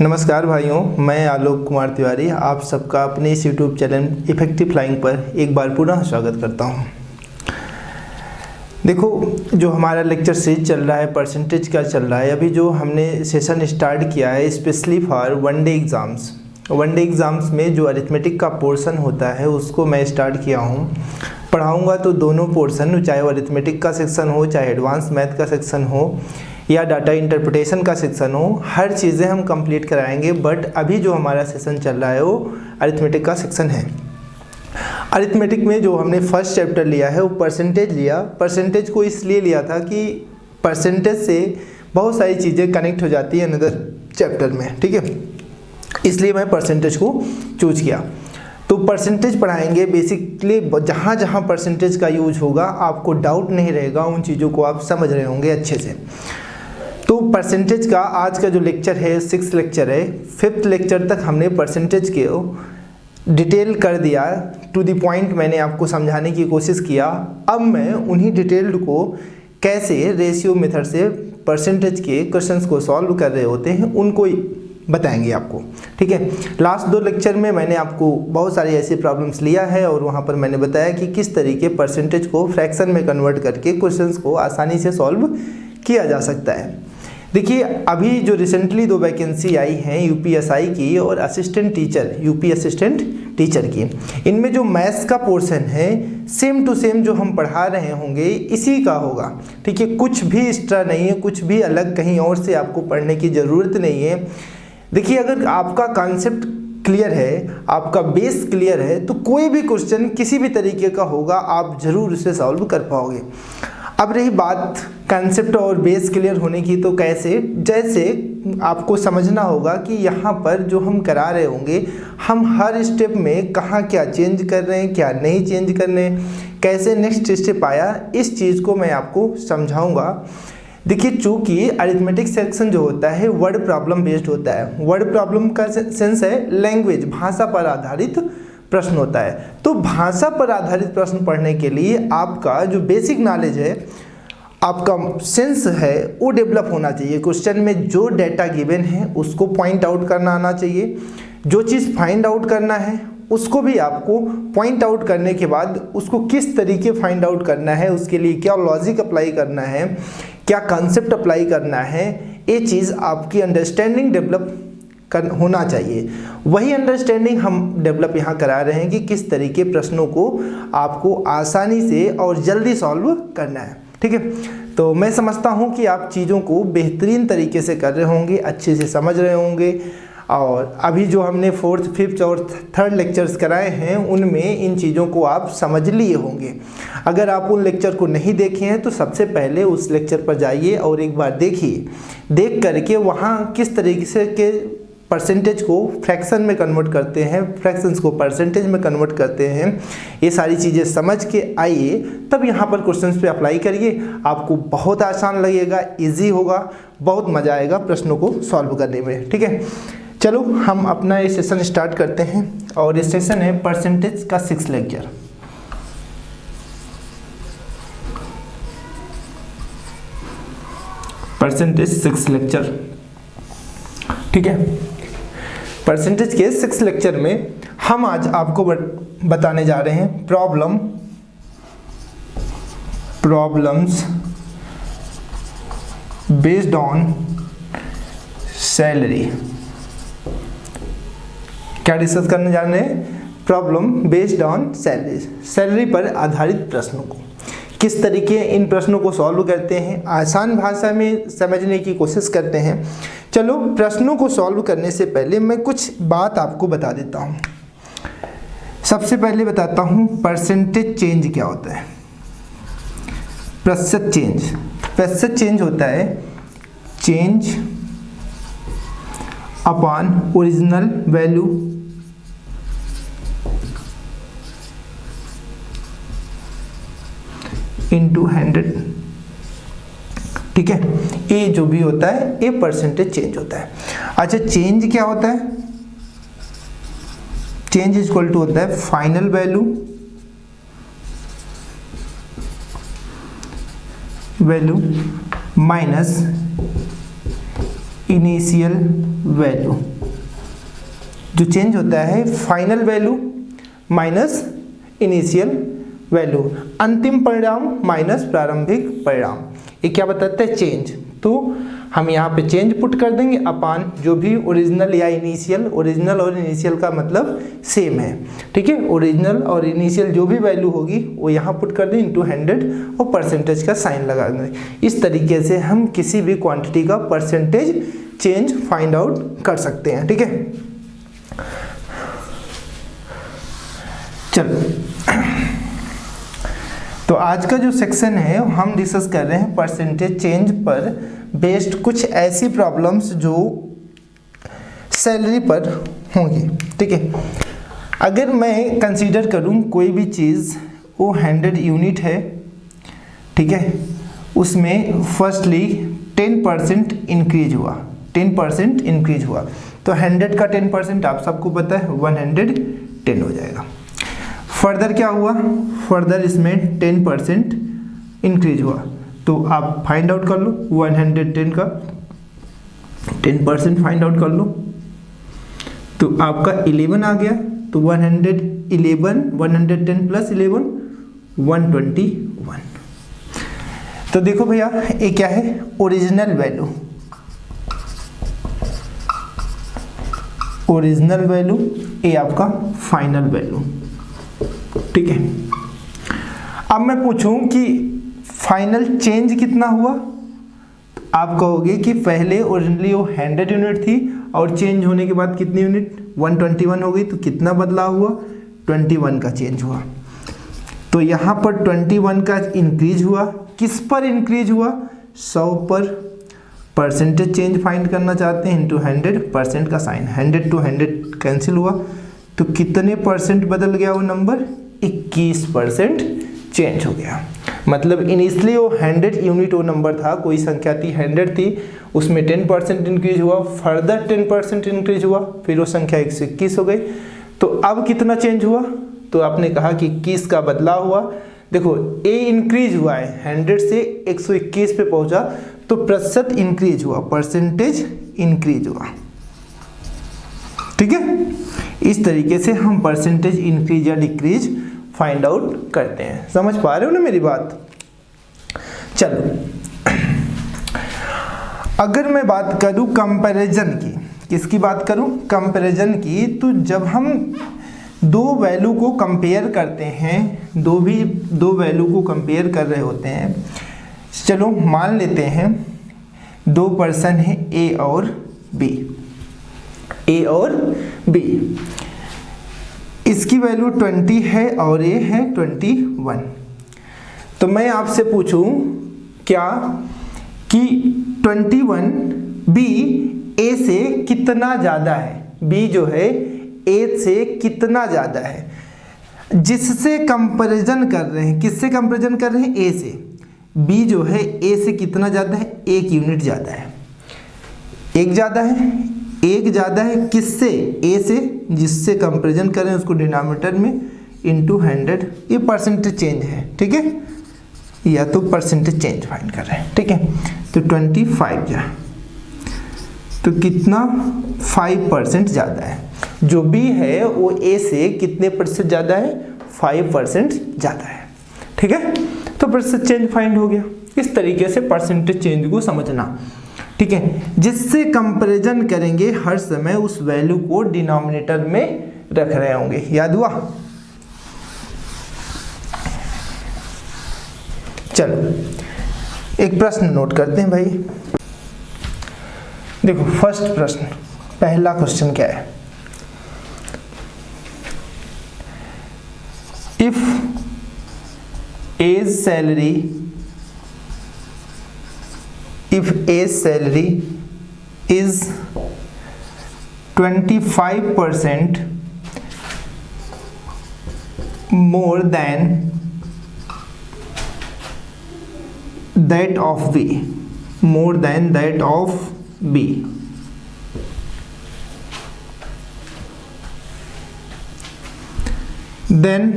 नमस्कार भाइयों, मैं आलोक कुमार तिवारी आप सबका अपने इस यूट्यूब चैनल इफेक्टिव फ्लाइंग पर एक बार पुनः स्वागत करता हूं। देखो, जो हमारा लेक्चर सीरीज चल रहा है परसेंटेज का चल रहा है। अभी जो हमने सेशन स्टार्ट किया है स्पेशली फॉर वनडे एग्ज़ाम्स में जो अरिथमेटिक का पोर्शन होता है उसको मैं स्टार्ट किया हूँ। पढ़ाऊँगा तो दोनों पोर्शन, चाहे वो अरिथमेटिक का सेक्शन हो, चाहे एडवांस मैथ का सेक्शन हो या डाटा इंटरप्रिटेशन का सेक्शन हो, हर चीज़ें हम कंप्लीट कराएंगे। बट अभी जो हमारा सेशन चल रहा है वो अरिथमेटिक का सेक्शन है। अरिथमेटिक में जो हमने फर्स्ट चैप्टर लिया है वो परसेंटेज लिया। परसेंटेज को इसलिए लिया था कि परसेंटेज से बहुत सारी चीज़ें कनेक्ट हो जाती है अनदर चैप्टर में, ठीक है, इसलिए मैं परसेंटेज को चूज किया। तो परसेंटेज पढ़ाएंगे बेसिकली, जहाँ जहाँ परसेंटेज का यूज होगा आपको डाउट नहीं रहेगा, उन चीज़ों को आप समझ रहे होंगे अच्छे से। तो परसेंटेज का आज का जो लेक्चर है 6th लेक्चर है। 5th लेक्चर तक हमने परसेंटेज के डिटेल कर दिया, टू द पॉइंट मैंने आपको समझाने की कोशिश किया। अब मैं उन्हीं डिटेल्ड को कैसे रेशियो मेथड से परसेंटेज के क्वेश्चंस को सॉल्व कर रहे होते हैं उनको बताएंगे आपको, ठीक है। लास्ट 2 लेक्चर में मैंने आपको बहुत सारी ऐसी प्रॉब्लम्स लिया है और वहाँ पर मैंने बताया कि किस तरीके परसेंटेज को फ्रैक्शन में कन्वर्ट करके क्वेश्चंस को आसानी से सॉल्व किया जा सकता है। देखिए, अभी जो रिसेंटली 2 वैकेंसी आई हैं यूपीएसआई की और यूपी असिस्टेंट टीचर की, इनमें जो मैथ्स का पोर्शन है सेम टू सेम जो हम पढ़ा रहे होंगे इसी का होगा, ठीक है। कुछ भी एक्स्ट्रा नहीं है, कुछ भी अलग कहीं और से आपको पढ़ने की ज़रूरत नहीं है। देखिए, अगर आपका कॉन्सेप्ट क्लियर है, आपका बेस क्लियर है, तो कोई भी क्वेश्चन किसी भी तरीके का होगा आप ज़रूर उसे सॉल्व कर पाओगे। अब रही बात कॉन्सेप्ट और बेस क्लियर होने की, तो कैसे, जैसे आपको समझना होगा कि यहाँ पर जो हम करा रहे होंगे हम हर स्टेप में कहाँ क्या चेंज कर रहे हैं, क्या नहीं चेंज कर रहे हैं, कैसे नेक्स्ट स्टेप आया, इस चीज़ को मैं आपको समझाऊंगा। देखिए, चूँकि अरिथमेटिक सेक्शन जो होता है वर्ड प्रॉब्लम बेस्ड होता है। वर्ड प्रॉब्लम का सेंस है लैंग्वेज, भाषा पर आधारित प्रश्न होता है। तो भाषा पर आधारित प्रश्न पढ़ने के लिए आपका जो बेसिक नॉलेज है, आपका सेंस है, वो डेवलप होना चाहिए। क्वेश्चन में जो डेटा गिवन है उसको पॉइंट आउट करना आना चाहिए। जो चीज़ फाइंड आउट करना है उसको भी आपको पॉइंट आउट करने के बाद उसको किस तरीके फाइंड आउट करना है, उसके लिए क्या लॉजिक अप्लाई करना है, क्या कॉन्सेप्ट अप्लाई करना है, ये चीज़ आपकी अंडरस्टैंडिंग डेवलप होना चाहिए। वही अंडरस्टैंडिंग हम डेवलप यहाँ करा रहे हैं कि किस तरीके प्रश्नों को आपको आसानी से और जल्दी सॉल्व करना है, ठीक है। तो मैं समझता हूँ कि आप चीज़ों को बेहतरीन तरीके से कर रहे होंगे, अच्छे से समझ रहे होंगे। और अभी जो हमने 4th, 5th और 3rd लेक्चर्स कराए हैं उनमें इन चीज़ों को आप समझ लिए होंगे। अगर आप उन लेक्चर को नहीं देखे हैं तो सबसे पहले उस लेक्चर पर जाइए और एक बार देखिए। देख करके वहाँ किस तरीके से के परसेंटेज को फ्रैक्शन में कन्वर्ट करते हैं, फ्रैक्शंस को परसेंटेज में कन्वर्ट करते हैं, ये सारी चीज़ें समझ के आइए, तब यहाँ पर क्वेश्चंस पे अप्लाई करिए। आपको बहुत आसान लगेगा, इजी होगा, बहुत मज़ा आएगा प्रश्नों को सॉल्व करने में, ठीक है। चलो हम अपना ये सेशन स्टार्ट करते हैं और ये सेशन है परसेंटेज का 6th lecture. Percentage 6th lecture, ठीक है। परसेंटेज के 6th लेक्चर में हम आज आपको बताने जा रहे हैं प्रॉब्लम्स बेस्ड ऑन सैलरी। क्या डिस्कस करने जा रहे हैं? प्रॉब्लम बेस्ड ऑन सैलरी पर आधारित प्रश्नों को किस तरीके इन प्रश्नों को सॉल्व करते हैं, आसान भाषा में समझने की कोशिश करते हैं। चलो, प्रश्नों को सॉल्व करने से पहले मैं कुछ बात आपको बता देता हूँ। सबसे पहले बताता हूँ परसेंटेज चेंज क्या होता है। प्रतिशत चेंज होता है change upon original value into 100, ठीक है। ये जो भी होता है ये परसेंटेज चेंज होता है। अच्छा, चेंज क्या होता है? चेंज इज इक्वल टू होता है final value minus initial value, जो चेंज होता है final value minus initial value, अंतिम परिणाम माइनस प्रारंभिक परिणाम, ये क्या बताता है? चेंज। तो हम यहाँ पे चेंज पुट कर देंगे अपान जो भी ओरिजिनल या इनिशियल, ओरिजिनल और इनिशियल का मतलब सेम है, ठीक है। ओरिजिनल और इनिशियल जो भी वैल्यू होगी वो यहाँ पुट कर दें इंटू 100 और परसेंटेज का साइन लगा देंगे। इस तरीके से हम किसी भी क्वांटिटी का परसेंटेज चेंज फाइंड आउट कर सकते हैं, ठीक है। चलो, तो आज का जो सेक्शन है हम डिस्कस कर रहे हैं परसेंटेज चेंज पर बेस्ड कुछ ऐसी प्रॉब्लम्स जो सैलरी पर होंगी, ठीक है। अगर मैं कंसीडर करूं कोई भी चीज़ वो 100 यूनिट है, ठीक है, उसमें फर्स्टली 10% इंक्रीज हुआ, 10% इंक्रीज हुआ, तो 100 का 10% आप सबको पता है 110 हो जाएगा। फर्दर क्या हुआ? फर्दर इसमें 10% इंक्रीज हुआ, तो आप फाइंड आउट कर लो 110 का 10% फाइंड आउट कर लो, तो आपका 11 आ गया, तो 111 110 प्लस 11 121। तो देखो भैया ये क्या है? ओरिजिनल वैल्यू, ओरिजिनल वैल्यू, ये आपका फाइनल वैल्यू, ठीक है। अब मैं पूछूं कि फाइनल चेंज कितना हुआ, तो आप कहोगे कि पहले ओरिजिनली वो 100 यूनिट थी और चेंज होने के बाद कितनी यूनिट 121 हो गई, तो कितना बदलाव हुआ? 21 का चेंज हुआ। तो यहाँ पर 21 का इंक्रीज हुआ, किस पर इंक्रीज हुआ? 100 पर। परसेंटेज चेंज फाइंड करना चाहते हैं इंटू 100% का साइन, 100 to 100 कैंसिल हुआ, तो कितने परसेंट बदल गया वो नंबर? 21% चेंज हो गया। मतलब इनिशियली वो 100 यूनिट वो नंबर था, कोई संख्या थी 100 थी, उसमें 10% इंक्रीज हुआ, फर्दर 10% इंक्रीज हुआ, फिर वो संख्या 121 हो गई। तो अब कितना चेंज हुआ? तो आपने कहा कि 21 का बदलाव हुआ। देखो ए इंक्रीज हुआ है, 100 से 121 पे पहुंचा, तो प्रतिशत इंक्रीज हुआ, परसेंटेज इंक्रीज हुआ, ठीक है। इस तरीके से हम परसेंटेज इंक्रीज या डिक्रीज फाइंड आउट करते हैं। समझ पा रहे हो ना मेरी बात? चलो, अगर मैं बात करूं कंपैरिजन की, किसकी बात करूं? कंपैरिजन की। तो जब हम दो वैल्यू को कंपेयर करते हैं, दो वैल्यू को कंपेयर कर रहे होते हैं, चलो मान लेते हैं दो पर्सन है ए और बी, ए और बी, इसकी वैल्यू 20 है और ये है 21। तो मैं आपसे पूछूं क्या कि 21 बी ए से कितना ज़्यादा है? बी जो है ए से कितना ज़्यादा है? जिससे कंपैरिजन कर रहे हैं, किससे कंपैरिजन कर रहे हैं? ए से। बी जो है ए से कितना ज़्यादा है? 1 यूनिट ज़्यादा है, एक ज़्यादा है, एक ज़्यादा है किससे? ए से, जिससे कंपैरिजन करें उसको डिनोमिनेटर में इंटू 100, ये परसेंटेज चेंज है, ठीक है, या तो परसेंटेज चेंज फाइंड कर रहे हैं, ठीक है। तो 25 जा, तो कितना? 5% ज़्यादा है। जो बी है वो ए से कितने प्रतिशत ज़्यादा है? 5% ज़्यादा है, ठीक है। तो परसेंटेज चेंज फाइंड हो गया। इस तरीके से परसेंटेज चेंज को समझना, ठीक है। जिससे कंपैरिजन करेंगे हर समय उस वैल्यू को डिनोमिनेटर में रख रहे होंगे। याद हुआ? चलो एक प्रश्न नोट करते हैं भाई। देखो फर्स्ट प्रश्न, पहला क्वेश्चन क्या है? If A's salary, if a salary is 25% more than that of B, more than that of B, then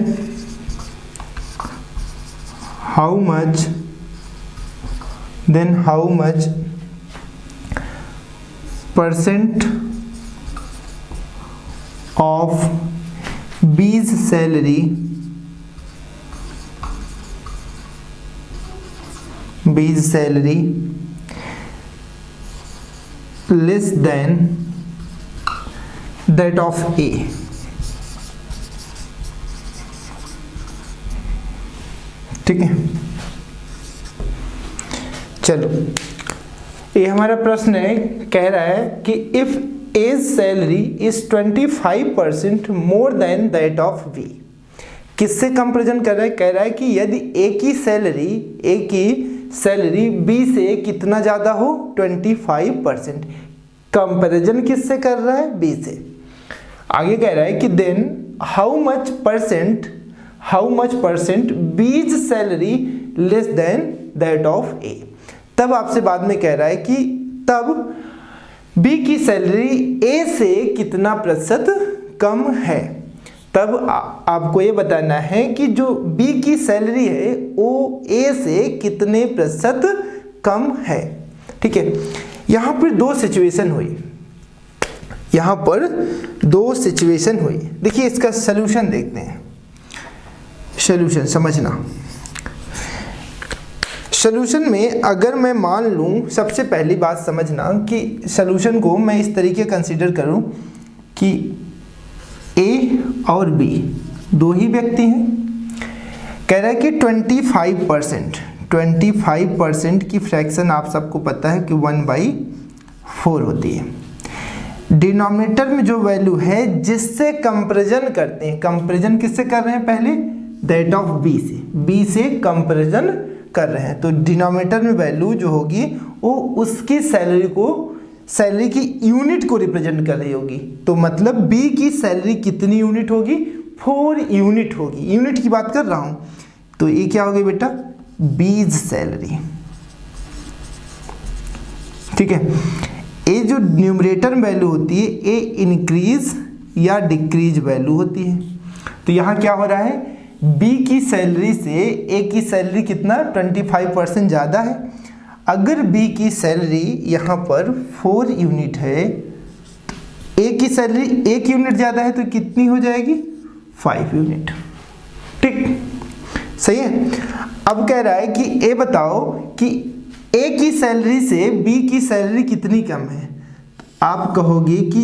how much percent of B's salary less than that of A. ठीक है, चलो ये हमारा प्रश्न है, कह रहा है कि if A's salary is 25% more than that of B. किससे कंपैरिजन कर रहा है? कह रहा है कि यदि ए की सैलरी बी से कितना ज़्यादा हो, 25%। कंपैरिजन किससे कर रहा है? बी से। आगे कह रहा है कि then how much percent B's salary less than that of A. तब आपसे बाद में कह रहा है कि तब बी की सैलरी ए से कितना प्रतिशत कम है। तब आपको ये बताना है कि जो बी की सैलरी है वो ए से कितने प्रतिशत कम है। ठीक है, यहाँ पर दो सिचुएशन हुई, देखिए इसका सलूशन देखते हैं। सलूशन समझना, सलूशन में अगर मैं मान लूँ, सबसे पहली बात समझना कि सलूशन को मैं इस तरीके कंसीडर करूँ कि ए और बी दो ही व्यक्ति हैं। कह रहा है कि 25% की फ्रैक्शन आप सबको पता है कि 1/4 होती है। डिनोमिनेटर में जो वैल्यू है जिससे कंपैरिजन करते हैं, कंपैरिजन किससे कर रहे हैं? पहले दैट ऑफ बी से कंपैरिजन कर रहे हैं, तो डिनोमिनेटर में वैल्यू जो होगी वो उसकी सैलरी की यूनिट को रिप्रेजेंट कर रही होगी। तो मतलब बी की सैलरी कितनी यूनिट होगी? 4 यूनिट होगी। यूनिट की बात कर रहा हूं, तो ये क्या होगी बेटा? बीज सैलरी। ठीक है, ये जो न्यूमरेटर वैल्यू होती है ये इंक्रीज या डिक्रीज वैल्यू होती है। तो यहाँ क्या हो रहा है? बी की सैलरी से ए की सैलरी कितना? 25% ज़्यादा है। अगर बी की सैलरी यहाँ पर 4 यूनिट है, ए की सैलरी 1 यूनिट ज़्यादा है, तो कितनी हो जाएगी? 5 यूनिट। ठीक, सही है। अब कह रहा है कि ए बताओ कि ए की सैलरी से बी की सैलरी कितनी कम है। आप कहोगे कि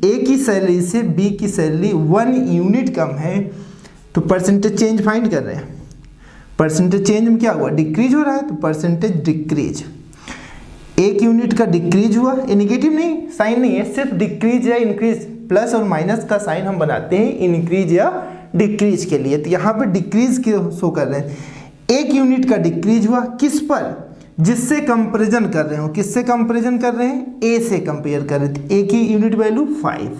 ए की सैलरी से बी की सैलरी 1 यूनिट कम है, तो परसेंटेज चेंज फाइंड कर रहे हैं। परसेंटेज चेंज में क्या हुआ? डिक्रीज हो रहा है, तो परसेंटेज डिक्रीज। 1 यूनिट का डिक्रीज हुआ, ये निगेटिव नहीं, साइन नहीं है, सिर्फ डिक्रीज या इंक्रीज, प्लस और माइनस का साइन हम बनाते हैं इंक्रीज या डिक्रीज के लिए। तो यहाँ पे डिक्रीज के शो कर रहे हैं। 1 यूनिट का डिक्रीज हुआ, किस पर? जिससे कंपैरिजन कर रहे हो। किससे कंपैरिजन कर रहे हैं? ए से कंपेयर कर रहे थे। ए की unit value 5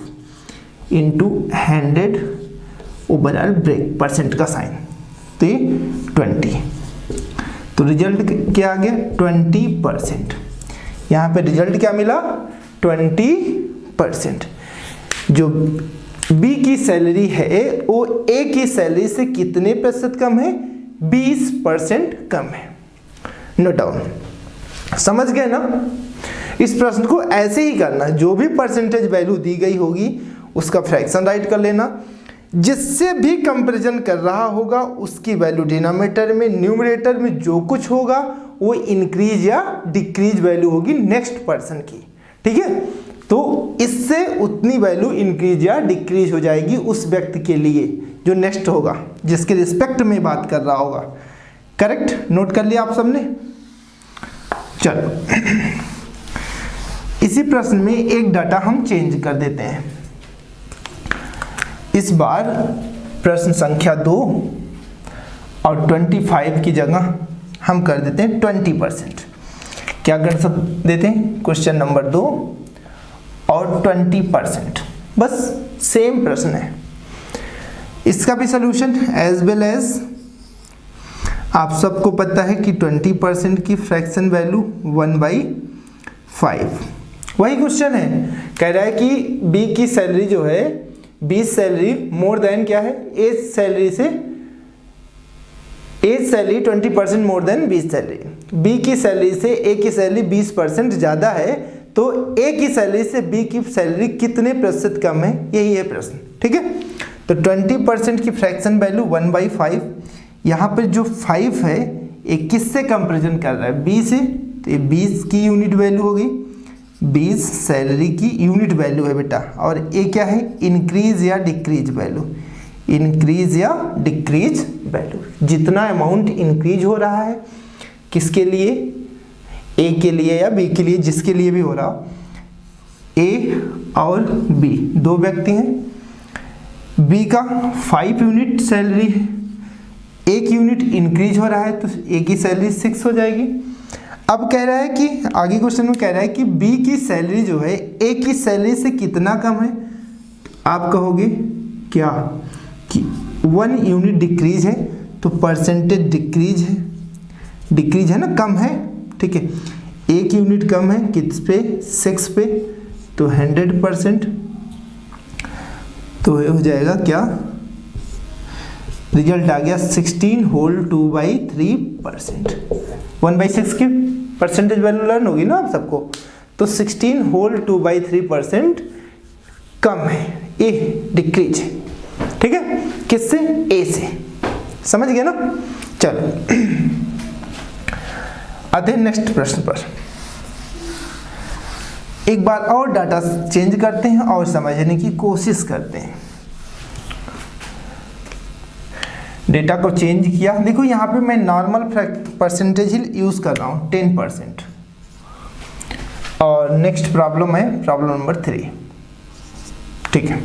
into 100 overall break percent का साइन, तो ये 20। तो रिजल्ट क्या आ गया? 20%। यहाँ पे रिजल्ट क्या मिला? 20%। जो बी की सैलरी है वो ए की सैलरी से कितने प्रतिशत कम है? 20% कम है। नोट डाउन, समझ गए ना? इस प्रश्न को ऐसे ही करना, जो भी परसेंटेज वैल्यू दी गई होगी उसका फ्रैक्शन राइट कर लेना। जिससे भी कंपैरिजन कर रहा होगा उसकी वैल्यू डिनोमिनेटर में, न्यूमरेटर में जो कुछ होगा वो इंक्रीज या डिक्रीज वैल्यू होगी नेक्स्ट पर्सन की। ठीक है, तो इससे उतनी वैल्यू इंक्रीज या डिक्रीज हो जाएगी उस व्यक्ति के लिए जो नेक्स्ट होगा, जिसके रिस्पेक्ट में बात कर रहा होगा। करेक्ट, नोट कर लिया आप सबने? चलो इसी प्रश्न में एक डाटा हम चेंज कर देते हैं। इस बार प्रश्न संख्या 2 और 25 की जगह हम कर देते हैं 20%। क्या कर देते हैं? क्वेश्चन नंबर 2 और 20%, बस सेम प्रश्न है। इसका भी सलूशन एज वेल एज आप सबको पता है कि 20% की फ्रैक्शन वैल्यू 1/5। वही क्वेश्चन है, कह रहा है कि बी की सैलरी जो है, बी सैलरी मोर देन क्या है? ए सैलरी से, A salary 20% more than B salary. B की सैलरी से ए की सैलरी 20% ज़्यादा है, तो ए की सैलरी से बी की सैलरी कितने प्रतिशत कम है, यही है प्रश्न। ठीक है, तो 20% की फ्रैक्शन वैल्यू 1/5। यहाँ पर जो 5 है ये किससे कंपेरिजन कर रहा है, बी से, तो ये 20 की यूनिट वैल्यू होगी, 20 सैलरी की यूनिट वैल्यू है बेटा। और ये क्या है, इंक्रीज या डिक्रीज वैल्यू, इंक्रीज या डिक्रीज वैल्यू। जितना अमाउंट इंक्रीज हो रहा है किसके लिए, ए के लिए या बी के लिए, जिसके लिए भी हो रहा हो, ए और बी दो व्यक्ति हैं, बी का 5 यूनिट सैलरी है, 1 यूनिट इंक्रीज हो रहा है तो ए की सैलरी 6 हो जाएगी। अब कह रहा है कि आगे क्वेश्चन में कह रहा है कि बी की सैलरी जो है ए की सैलरी से कितना कम है। आप कहोगे क्या कि 1 यूनिट डिक्रीज है तो परसेंटेज डिक्रीज है, डिक्रीज है ना, कम है। ठीक है, 1 यूनिट कम है किस पे, 6 पे, तो 100%। तो ये हो जाएगा क्या, रिजल्ट आ गया 16 होल 2/3%। 1/6 की परसेंटेज वैल्यू लर्न होगी ना आप सबको, तो 16 होल 2/3% कम है, ए डिक्रीज है। ठीक है, किससे, ए से, समझ गए ना। चलो आते हैं नेक्स्ट प्रश्न पर। एक बार और डाटा चेंज करते हैं और समझने की कोशिश करते हैं। डेटा को चेंज किया, देखो यहाँ पे मैं नॉर्मल परसेंटेज ही यूज कर रहा हूँ 10%। और नेक्स्ट प्रॉब्लम है प्रॉब्लम नंबर 3। ठीक है,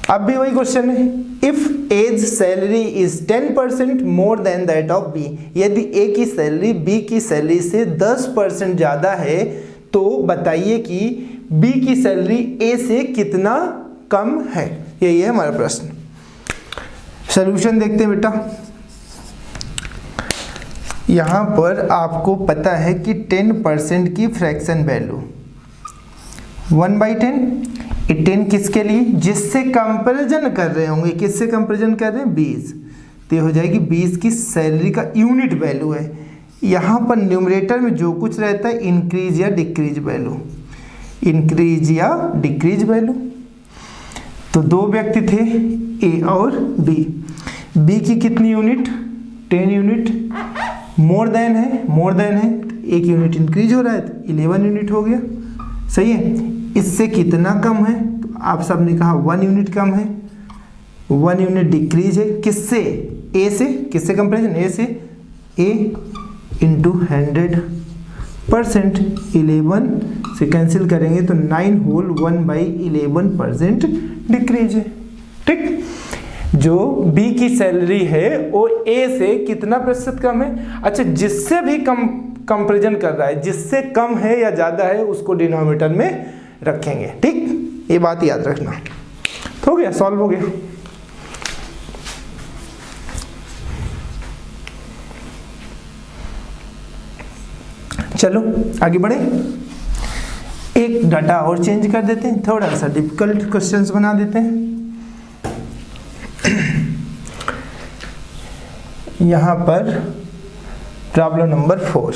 अब भी वही क्वेश्चन है, if A's salary is 10% more than that of B. यदि ए की सैलरी बी की सैलरी से 10% ज़्यादा है तो बताइए कि बी की सैलरी ए से कितना कम है। यही है हमारा प्रश्न। सॉल्यूशन देखते हैं बेटा। यहाँ पर आपको पता है कि 10% की फ्रैक्शन वैल्यू 1/10, 10 किसके लिए, जिससे कंपैरिजन कर रहे होंगे, किससे कंपैरिजन कर रहे हैं, 20, तो ये हो जाएगी 20 की सैलरी का यूनिट वैल्यू है। यहाँ पर न्यूमरेटर में जो कुछ रहता है इंक्रीज या डिक्रीज वैल्यू, इंक्रीज या डिक्रीज वैल्यू। तो दो व्यक्ति थे ए और बी, बी की कितनी यूनिट, 10 यूनिट, मोर देन है, मोर देन है, 1 यूनिट इंक्रीज हो रहा है तो 11 यूनिट हो गया। सही है, इससे कितना कम है, तो आप सब ने कहा 1 यूनिट कम है, 1 यूनिट डिक्रीज है, किससे, ए से, किससे कंपेरिजन, ए से, ए इंटू 100%, 11 से कैंसिल करेंगे तो 9 होल 1/11% डिक्रीज है। ठीक, जो बी की सैलरी है वो ए से कितना प्रतिशत कम है। अच्छा, जिससे भी कम कंपेरिजन कर रहा है, जिससे कम है या ज़्यादा है उसको डिनोमिनेटर में रखेंगे। ठीक, ये बात याद रखना। हो गया, सॉल्व हो गया। चलो आगे बढ़े, एक डाटा और चेंज कर देते हैं, थोड़ा सा डिफिकल्ट क्वेश्चंस बना देते हैं। यहां पर प्रॉब्लम नंबर 4,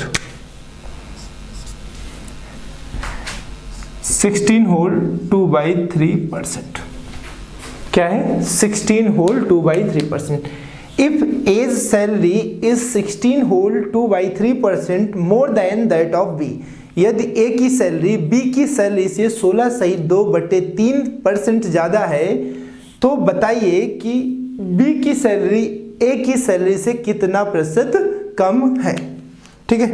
16 होल 2/3%। क्या है, 16 whole 2/3%। If A's salary is 16 whole 2/3% more than that of B, यदि A की सैलरी B की सैलरी से 16/2/3% ज़्यादा है तो बताइए कि B की सैलरी A की सैलरी से कितना प्रतिशत कम है। ठीक है,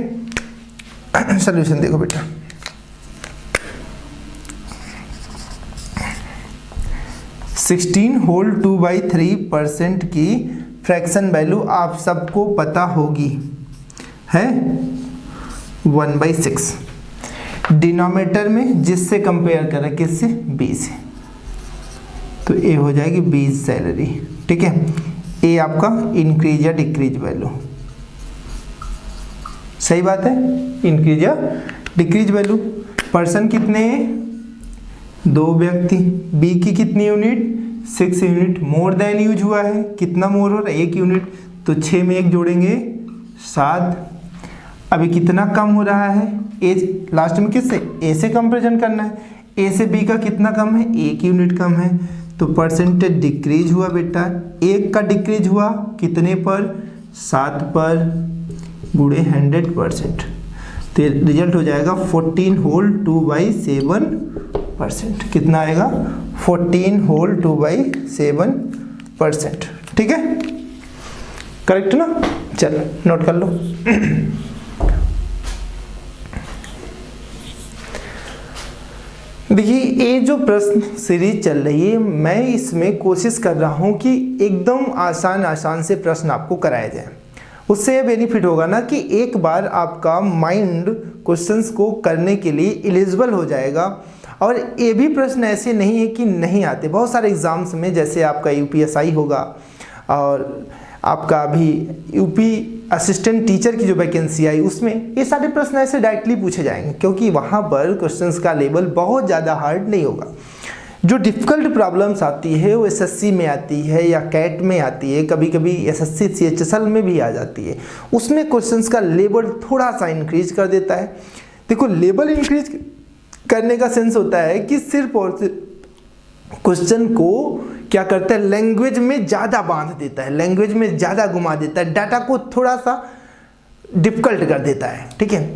सॉल्यूशन देखो बेटा। सिक्सटीन होल 2/3% की फ्रैक्शन वैल्यू आप सबको पता होगी है 1/6। डिनोमिनेटर में जिससे कंपेयर करें, किससे, बी से, तो ए हो जाएगी बी सैलरी। ठीक है, ए आपका इंक्रीज या डिक्रीज वैल्यू, सही बात है, इंक्रीज या डिक्रीज वैल्यू। पर्सन कितने हैं, 2 व्यक्ति, बी की कितनी unit, 6 unit, more than use हुआ है, कितना मोर हो रहा है, 1 यूनिट, तो 6 में 1 जोड़ेंगे 7, अभी कितना कम हो रहा है, ए लास्ट में किससे, ए से कंपेरिजन करना है, ए से बी का कितना कम है, 1 यूनिट कम है, तो परसेंटेज डिक्रीज हुआ बेटा, 1 का डिक्रीज हुआ कितने पर, 7 पर गुणे 100%, तो रिजल्ट हो जाएगा 14 होल 2/7%। कितना आएगा, 14 होल 2/7%। ठीक है, करेक्ट ना, चलो नोट कर लो। देखिए ये जो प्रश्न सीरीज चल रही है, मैं इसमें कोशिश कर रहा हूँ कि एकदम आसान से प्रश्न आपको कराए जाए। उससे ये बेनिफिट होगा ना कि एक बार आपका माइंड क्वेश्चंस को करने के लिए एलिजिबल हो जाएगा। और ये भी प्रश्न ऐसे नहीं है कि नहीं आते, बहुत सारे एग्जाम्स में, जैसे आपका यूपीएसआई होगा और आपका अभी यूपी असिस्टेंट टीचर की जो वैकेंसी आई, उसमें ये सारे प्रश्न ऐसे डायरेक्टली पूछे जाएंगे, क्योंकि वहाँ पर क्वेश्चंस का लेवल बहुत ज़्यादा हार्ड नहीं होगा। जो डिफ़िकल्ट प्रॉब्लम्स आती है वो एसएससी में आती है या कैट में आती है, कभी कभी एसएससी सीएचएसएल में भी आ जाती है, उसमें क्वेश्चंस का लेवल थोड़ा सा इंक्रीज कर देता है। देखो लेवल इंक्रीज करने का सेंस होता है कि सिर्फ और सिर्फ क्वेश्चन को क्या करता है, लैंग्वेज में ज़्यादा बांध देता है, लैंग्वेज में ज़्यादा घुमा देता है, डाटा को थोड़ा सा डिफ़िकल्ट कर देता है। ठीक है,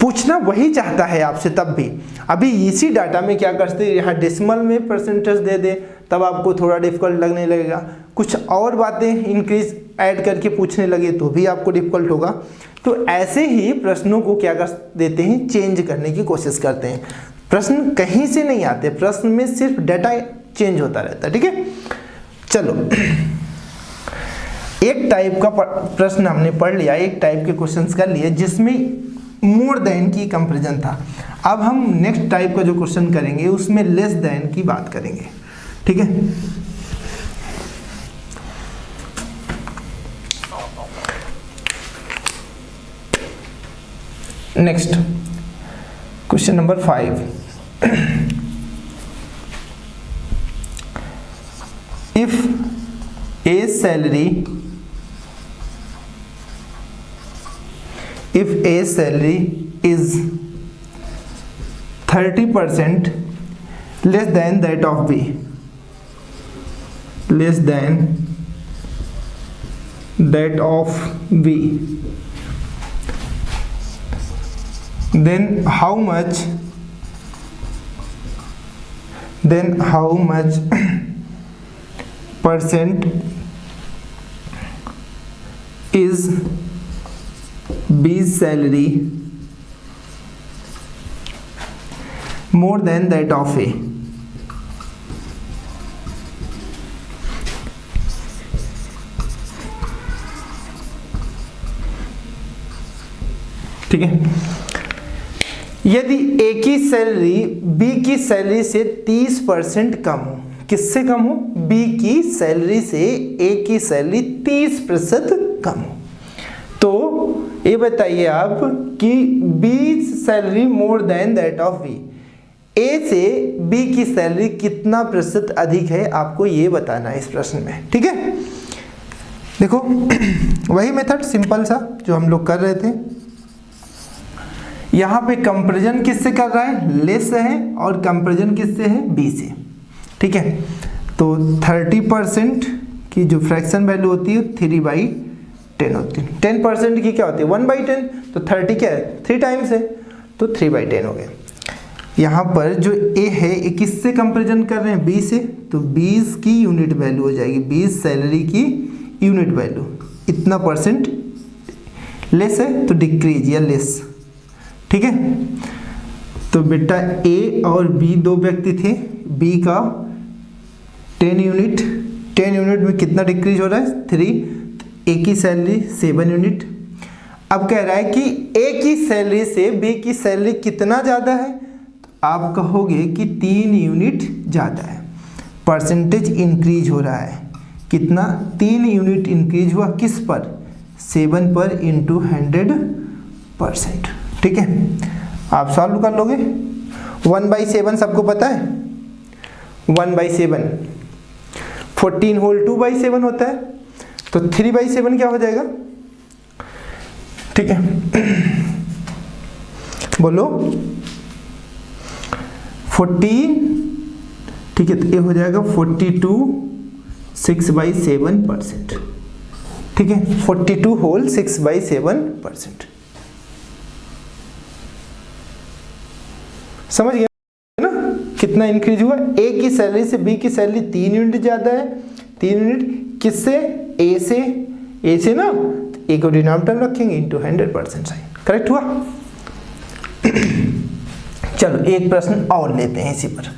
पूछना वही चाहता है आपसे, तब भी अभी इसी डाटा में क्या करते हैं, यहाँ डेसिमल में परसेंटेज दे दे, तब आपको थोड़ा डिफ़िकल्ट लगने लगेगा। कुछ और बातें इंक्रीज ऐड करके पूछने लगे तो भी आपको डिफ़िकल्ट होगा। तो ऐसे ही प्रश्नों को क्या कर देते हैं, चेंज करने की कोशिश करते हैं। प्रश्न कहीं से नहीं आते, प्रश्न में सिर्फ डाटा चेंज होता रहता है। ठीक है, चलो एक टाइप का प्रश्न हमने पढ़ लिया, एक टाइप के क्वेश्चंस कर लिए जिसमें मोर देन की कंपैरिजन था। अब हम नेक्स्ट टाइप का जो क्वेश्चन करेंगे उसमें लेस देन की बात करेंगे। ठीक है, next question number 5। If a salary is 30% less than that of B, then how much percent is B's salary more than that of A? ठीक है, यदि ए की सैलरी बी की सैलरी से 30% कम हो, किससे कम हो, बी की सैलरी से ए की सैलरी 30% कम हो, तो ये बताइए आप कि B salary more than that of B, A से बी की सैलरी कितना प्रतिशत अधिक है, आपको ये बताना है इस प्रश्न में। ठीक है, देखो वही मेथड सिंपल सा जो हम लोग कर रहे थे। यहाँ पे कंपैरिजन किससे कर रहा है, लेस है, और कंपैरिजन किससे है, बी से। ठीक है, तो 30% की जो फ्रैक्शन वैल्यू होती है 3/10 होती है। 10% की क्या होती है, 1/10, तो 30 क्या है, 3 टाइम्स है, तो 3/10 हो गया। यहाँ पर जो ए है ये किससे कंपैरिजन कर रहे हैं, बी से, तो 20 की यूनिट वैल्यू हो जाएगी, 20 सैलरी की यूनिट वैल्यू, इतना परसेंट लेस है तो डिक्रीज या लेस। ठीक है, तो बेटा ए और बी दो व्यक्ति थे, बी का 10 यूनिट में कितना डिक्रीज हो रहा है, 3, ए की सैलरी 7 यूनिट। अब कह रहा है कि ए की सैलरी से बी की सैलरी कितना ज़्यादा है, तो आप कहोगे कि 3 यूनिट ज़्यादा है, परसेंटेज इंक्रीज हो रहा है, कितना, 3 यूनिट इंक्रीज हुआ, किस पर, 7 पर इंटू 100%। ठीक है, आप सॉल्व कर लोगे। 1/7 सबको पता है, 1/7 14 होल 2/7 होता है, तो 3/7 क्या हो जाएगा। ठीक है, बोलो 40, ठीक है, तो ये हो जाएगा 42 6/7%, ठीक है, 42 होल 6/7%। समझ गया ना कितना इंक्रीज हुआ? ए की सैलरी से बी की सैलरी 3 यूनिट ज्यादा है। 3 यूनिट किससे? ए से। ए से ना, ए को डिनोमिनेटर रखेंगे इंटू 100% साइन। करेक्ट हुआ? चलो एक प्रश्न और लेते हैं इसी पर।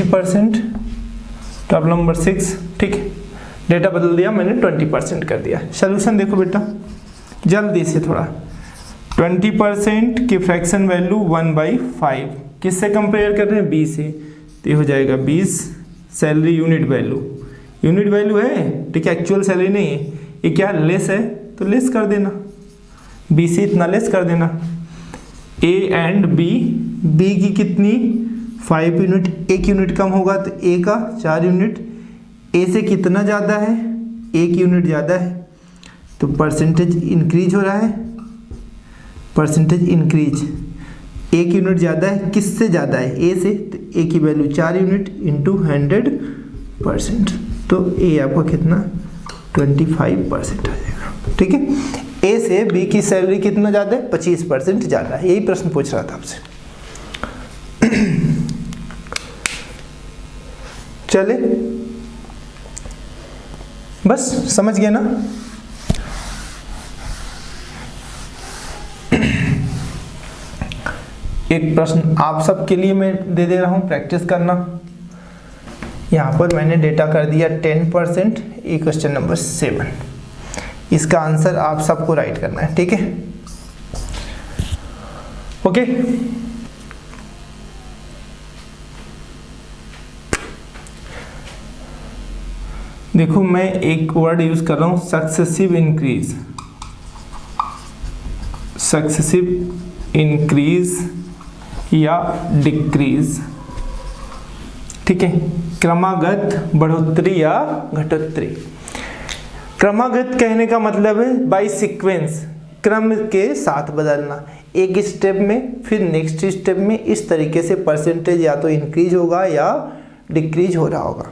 %, प्रॉब्लम नंबर 6, ठीक है, डेटा बदल दिया मैंने, 20% कर दिया। सोल्यूशन देखो बेटा जल्दी से थोड़ा। 20% की फ्रैक्शन वैल्यू 1/5, किससे कंपेयर कर रहे हैं? बी से, तो ये हो जाएगा 20 salary unit value. Unit value है, ठीक है, एक्चुअल सैलरी नहीं है। ये क्या लेस है, तो लेस कर देना, बी से इतना लेस कर देना। ए एंड बी, बी की कितनी 5 यूनिट, 1 यूनिट कम होगा तो ए का 4 यूनिट। ए से कितना ज़्यादा है? 1 यूनिट ज़्यादा है, तो परसेंटेज इंक्रीज हो रहा है, परसेंटेज इंक्रीज। 1 यूनिट ज़्यादा है, किससे ज़्यादा है? ए से, तो ए की वैल्यू 4 यूनिट इंटू 100%, तो ए आपका कितना 25% आ जाएगा, ठीक है। ए से बी की सैलरी कितना ज़्यादा है? 25% ज़्यादा है। यही प्रश्न पूछ रहा था आपसे। चले, बस समझ गए ना? एक प्रश्न आप सबके लिए मैं दे रहा हूं, प्रैक्टिस करना। यहां पर मैंने डेटा कर दिया 10%, ये क्वेश्चन नंबर 7। इसका आंसर आप सबको राइट करना है, ठीक है? ओके, देखो मैं एक वर्ड यूज कर रहा हूं, सक्सेसिव इंक्रीज। सक्सेसिव इंक्रीज या डिक्रीज, ठीक है, क्रमागत बढ़ोतरी या घटोतरी। क्रमागत कहने का मतलब है बाय सीक्वेंस, क्रम के साथ बदलना, एक स्टेप में फिर नेक्स्ट स्टेप में, इस तरीके से परसेंटेज या तो इंक्रीज होगा या डिक्रीज हो रहा होगा।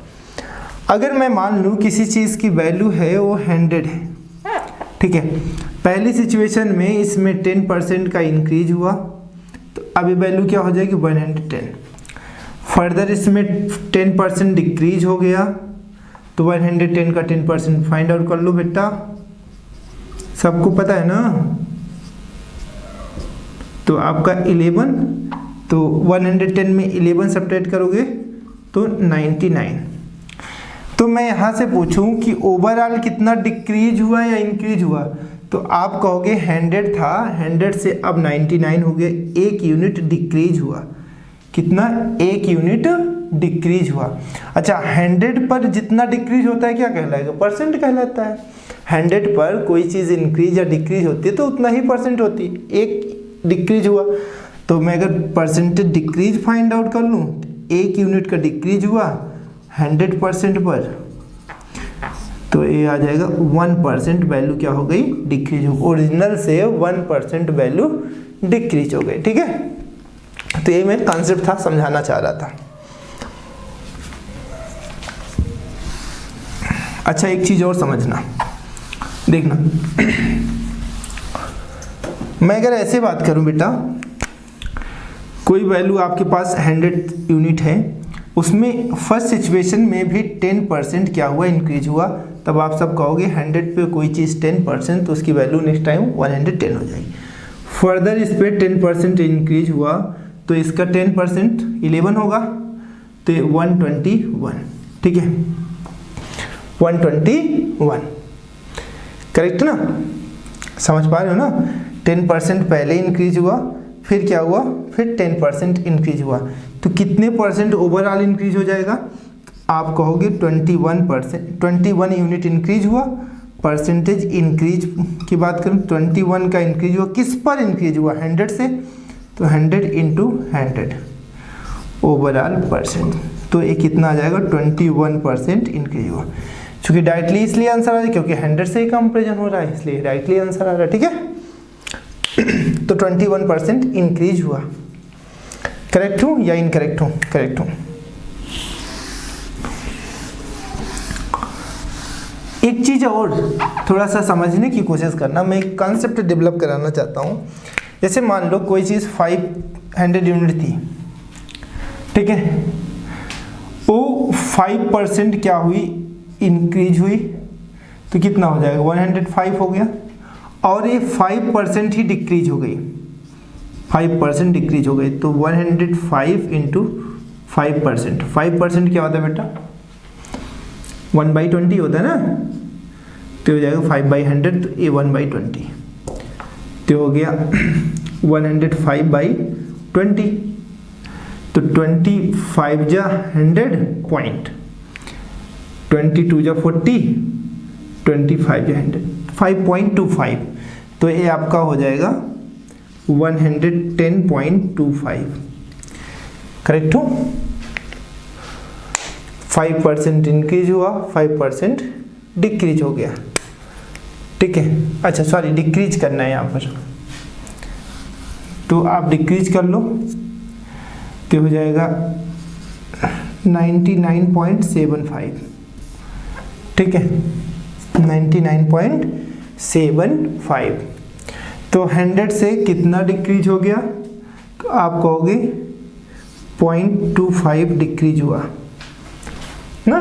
अगर मैं मान लूँ किसी चीज़ की वैल्यू है वो 100 है, ठीक है, पहली सिचुएशन में इसमें 10% का इंक्रीज हुआ, तो अभी वैल्यू क्या हो जाएगी 110। फर्दर इसमें 10% डिक्रीज हो गया, तो 110 का 10% फाइंड आउट कर लो बेटा, सबको पता है ना। तो आपका 11, तो 110 में 11 सब्ट्रैक्ट करोगे तो 99। तो मैं यहाँ से पूछूं कि ओवरऑल कितना डिक्रीज हुआ या इंक्रीज हुआ, तो आप कहोगे 100 था, 100 से अब 99 हो गया, 1 यूनिट डिक्रीज हुआ। कितना? 1 यूनिट डिक्रीज हुआ। अच्छा, 100 पर जितना डिक्रीज होता है क्या कहलाएगा? परसेंट कहलाता है। 100 पर कोई चीज़ इंक्रीज या डिक्रीज होती है तो उतना ही परसेंट होती है। 1 डिक्रीज हुआ, तो मैं अगर परसेंटेज डिक्रीज फाइंड आउट कर लूँ, 1 यूनिट का डिक्रीज हुआ 100% पर, तो ये आ जाएगा 1% वैल्यू क्या हो गई? डिक्रीज हो, ओरिजिनल से 1% वैल्यू डिक्रीज हो गई, ठीक है। तो ये मैं कॉन्सेप्ट था, समझाना चाह रहा था। अच्छा, एक चीज और समझना, देखना, मैं अगर ऐसे बात करूं बेटा, कोई वैल्यू आपके पास 100 यूनिट है, उसमें फर्स्ट सिचुएशन में भी 10% क्या हुआ? इंक्रीज हुआ। तब आप सब कहोगे 100 पे कोई चीज़ 10%, तो उसकी वैल्यू नेक्स्ट टाइम 110 हो जाएगी। फर्दर इस पर 10% इंक्रीज हुआ, तो इसका 10% 11 होगा, तो 121, ठीक है, 121, करेक्ट ना? समझ पा रहे हो ना? 10% पहले इंक्रीज हुआ, फिर क्या हुआ? फिर 10% इंक्रीज हुआ, तो कितने परसेंट ओवरऑल इंक्रीज हो जाएगा? आप कहोगे 21 यूनिट इंक्रीज हुआ। परसेंटेज इंक्रीज की बात करूँ, 21 का इंक्रीज हुआ, किस पर इंक्रीज हुआ? 100 से, तो 100 इंटू 100 ओवरऑल परसेंट, तो ये कितना आ जाएगा? 21% इंक्रीज हुआ। चूँकि डायरेक्टली इसलिए आंसर आ रहा है क्योंकि 100 से ही कंपेरिजन हो रहा है, इसलिए डायरेक्टली आंसर आ रहा है। ठीक है, तो 21% इंक्रीज हुआ। करेक्ट हूँ या इनकरेक्ट हूँ? करेक्ट हूँ। एक चीज़ और थोड़ा सा समझने की कोशिश करना, मैं एक कॉन्सेप्ट डेवलप कराना चाहता हूँ। जैसे मान लो कोई चीज़ 500 यूनिट थी, ठीक है, वो 5% क्या हुई? इंक्रीज हुई, तो कितना हो जाएगा? 105 हो गया। और ये 5% ही डिक्रीज हो गई, 5% डिक्रीज हो गई, तो 105 इंटू 5%। 5% क्या होता है बेटा? 1/20 होता है ना, तो हो जाएगा 5/100, तो ये 1/20, तो हो गया 105/20, तो 25 जा 100 पॉइंट, 22 जा 40, 25 जा 100, 5.25, तो ये आपका हो जाएगा 110.25। करेक्ट हो? 5% इंक्रीज हुआ, 5% डिक्रीज हो गया। ठीक है, अच्छा सॉरी, डिक्रीज करना है यहाँ पर, तो आप डिक्रीज कर लो, तो हो जाएगा 99.75। ठीक है, 99.75। तो 100 से कितना डिक्रीज हो गया? तो आप कहोगे 0.25 डिक्रीज हुआ ना,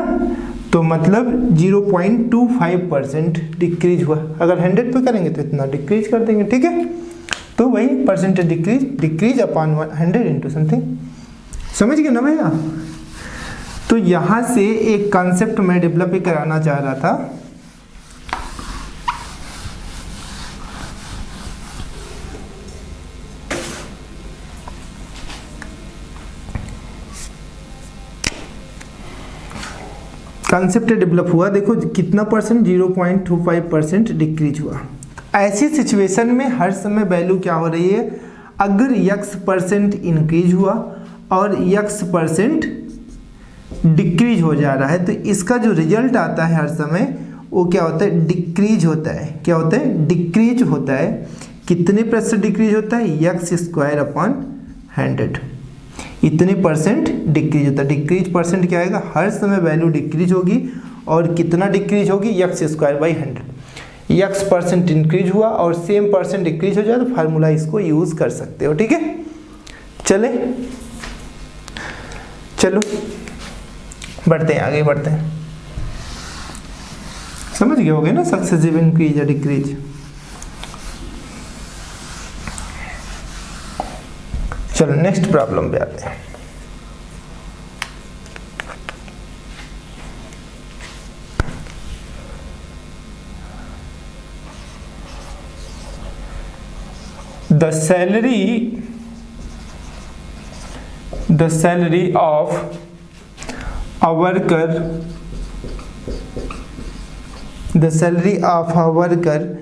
तो मतलब 0.25% डिक्रीज हुआ। अगर 100 पे करेंगे तो इतना डिक्रीज कर देंगे। ठीक है, तो वही percentage decrease upon 100 into something. समझ गए ना भैया? तो यहाँ से एक कॉन्सेप्ट मैं डेवलप ही कराना चाह रहा था। कॉन्सेप्ट डेवलप हुआ, देखो कितना परसेंट? 0.25% डिक्रीज हुआ। ऐसी सिचुएशन में हर समय वैल्यू क्या हो रही है? अगर x% इंक्रीज हुआ और x% डिक्रीज हो जा रहा है, तो इसका जो रिजल्ट आता है हर समय वो क्या होता है? डिक्रीज होता है। क्या होता है? डिक्रीज होता है। कितने % डिक्रीज होता है? x²/100, इतने परसेंट डिक्रीज होता है। डिक्रीज परसेंट क्या आएगा? हर समय वैल्यू डिक्रीज होगी, और कितना डिक्रीज होगी? x²/100। x% इंक्रीज हुआ और सेम परसेंट डिक्रीज हो जाए, तो फार्मूला इसको यूज कर सकते हो। ठीक है, चलो बढ़ते हैं, आगे बढ़ते हैं। समझ गए होगे ना सक्सेसिव इंक्रीज या डिक्रीज? चलो नेक्स्ट प्रॉब्लम पे आते हैं। The salary of a worker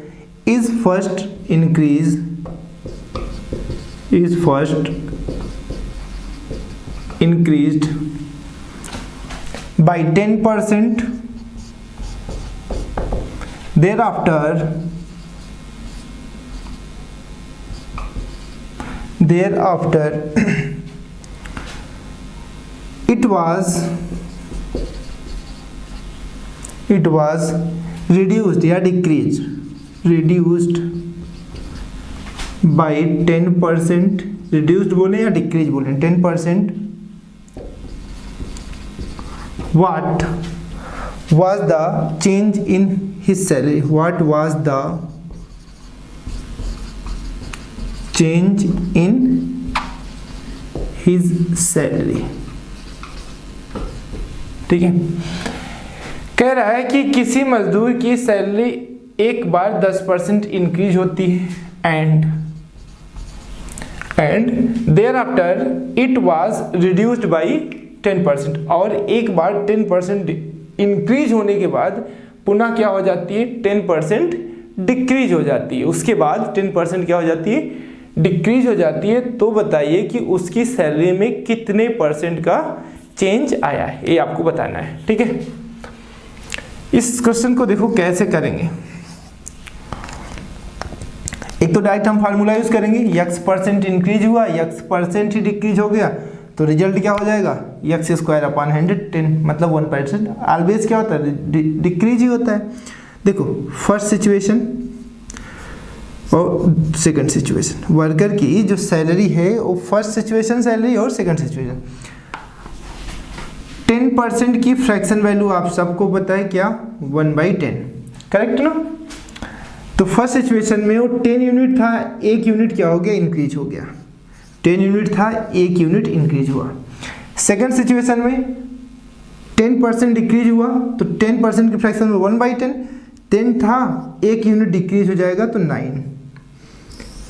is first increased by 10%, thereafter it was reduced या reduced by 10%, reduced बोले या डिक्रीज बोले? 10%. What was the change in his salary? What was the change in his salary? ठीक है, कह रहा है कि किसी मजदूर की सैलरी एक बार 10% इंक्रीज होती है, and thereafter it was reduced by 10%, और एक बार 10% इंक्रीज होने के बाद पुनः क्या हो जाती है, 10% डिक्रीज हो जाती है, उसके बाद 10% क्या हो जाती है, डिक्रीज हो जाती है। तो बताइए कि उसकी सैलरी में कितने परसेंट का चेंज आया है, ये आपको बताना है। ठीक है, इस क्वेश्चन को देखो कैसे करेंगे। एक तो डायरेक्ट हम फार्मूला यूज करेंगे, x परसेंट इंक्रीज हुआ, x परसेंट ही डिक्रीज हो गया, तो रिजल्ट क्या हो जाएगा, x स्क्वायर अपॉन 110, मतलब 1%। ऑलवेज क्या होता है, डिक्रीज ही होता है। देखो फर्स्ट सिचुएशन और सेकंड सिचुएशन, वर्कर की जो सैलरी है वो फर्स्ट सिचुएशन सैलरी और सेकंड सिचुएशन। 10% की फ्रैक्शन वैल्यू आप सबको पता है क्या, 1/10, करेक्ट ना। तो फर्स्ट सिचुएशन में वो 10 यूनिट था, 1 यूनिट क्या हो गया, इंक्रीज हो गया। 10 यूनिट था, 1 यूनिट इंक्रीज हुआ। सेकंड सिचुएशन में 10% डिक्रीज हुआ, तो 10% की फ्रैक्शन में 1/10, 10 था, 1 यूनिट डिक्रीज हो जाएगा तो 9।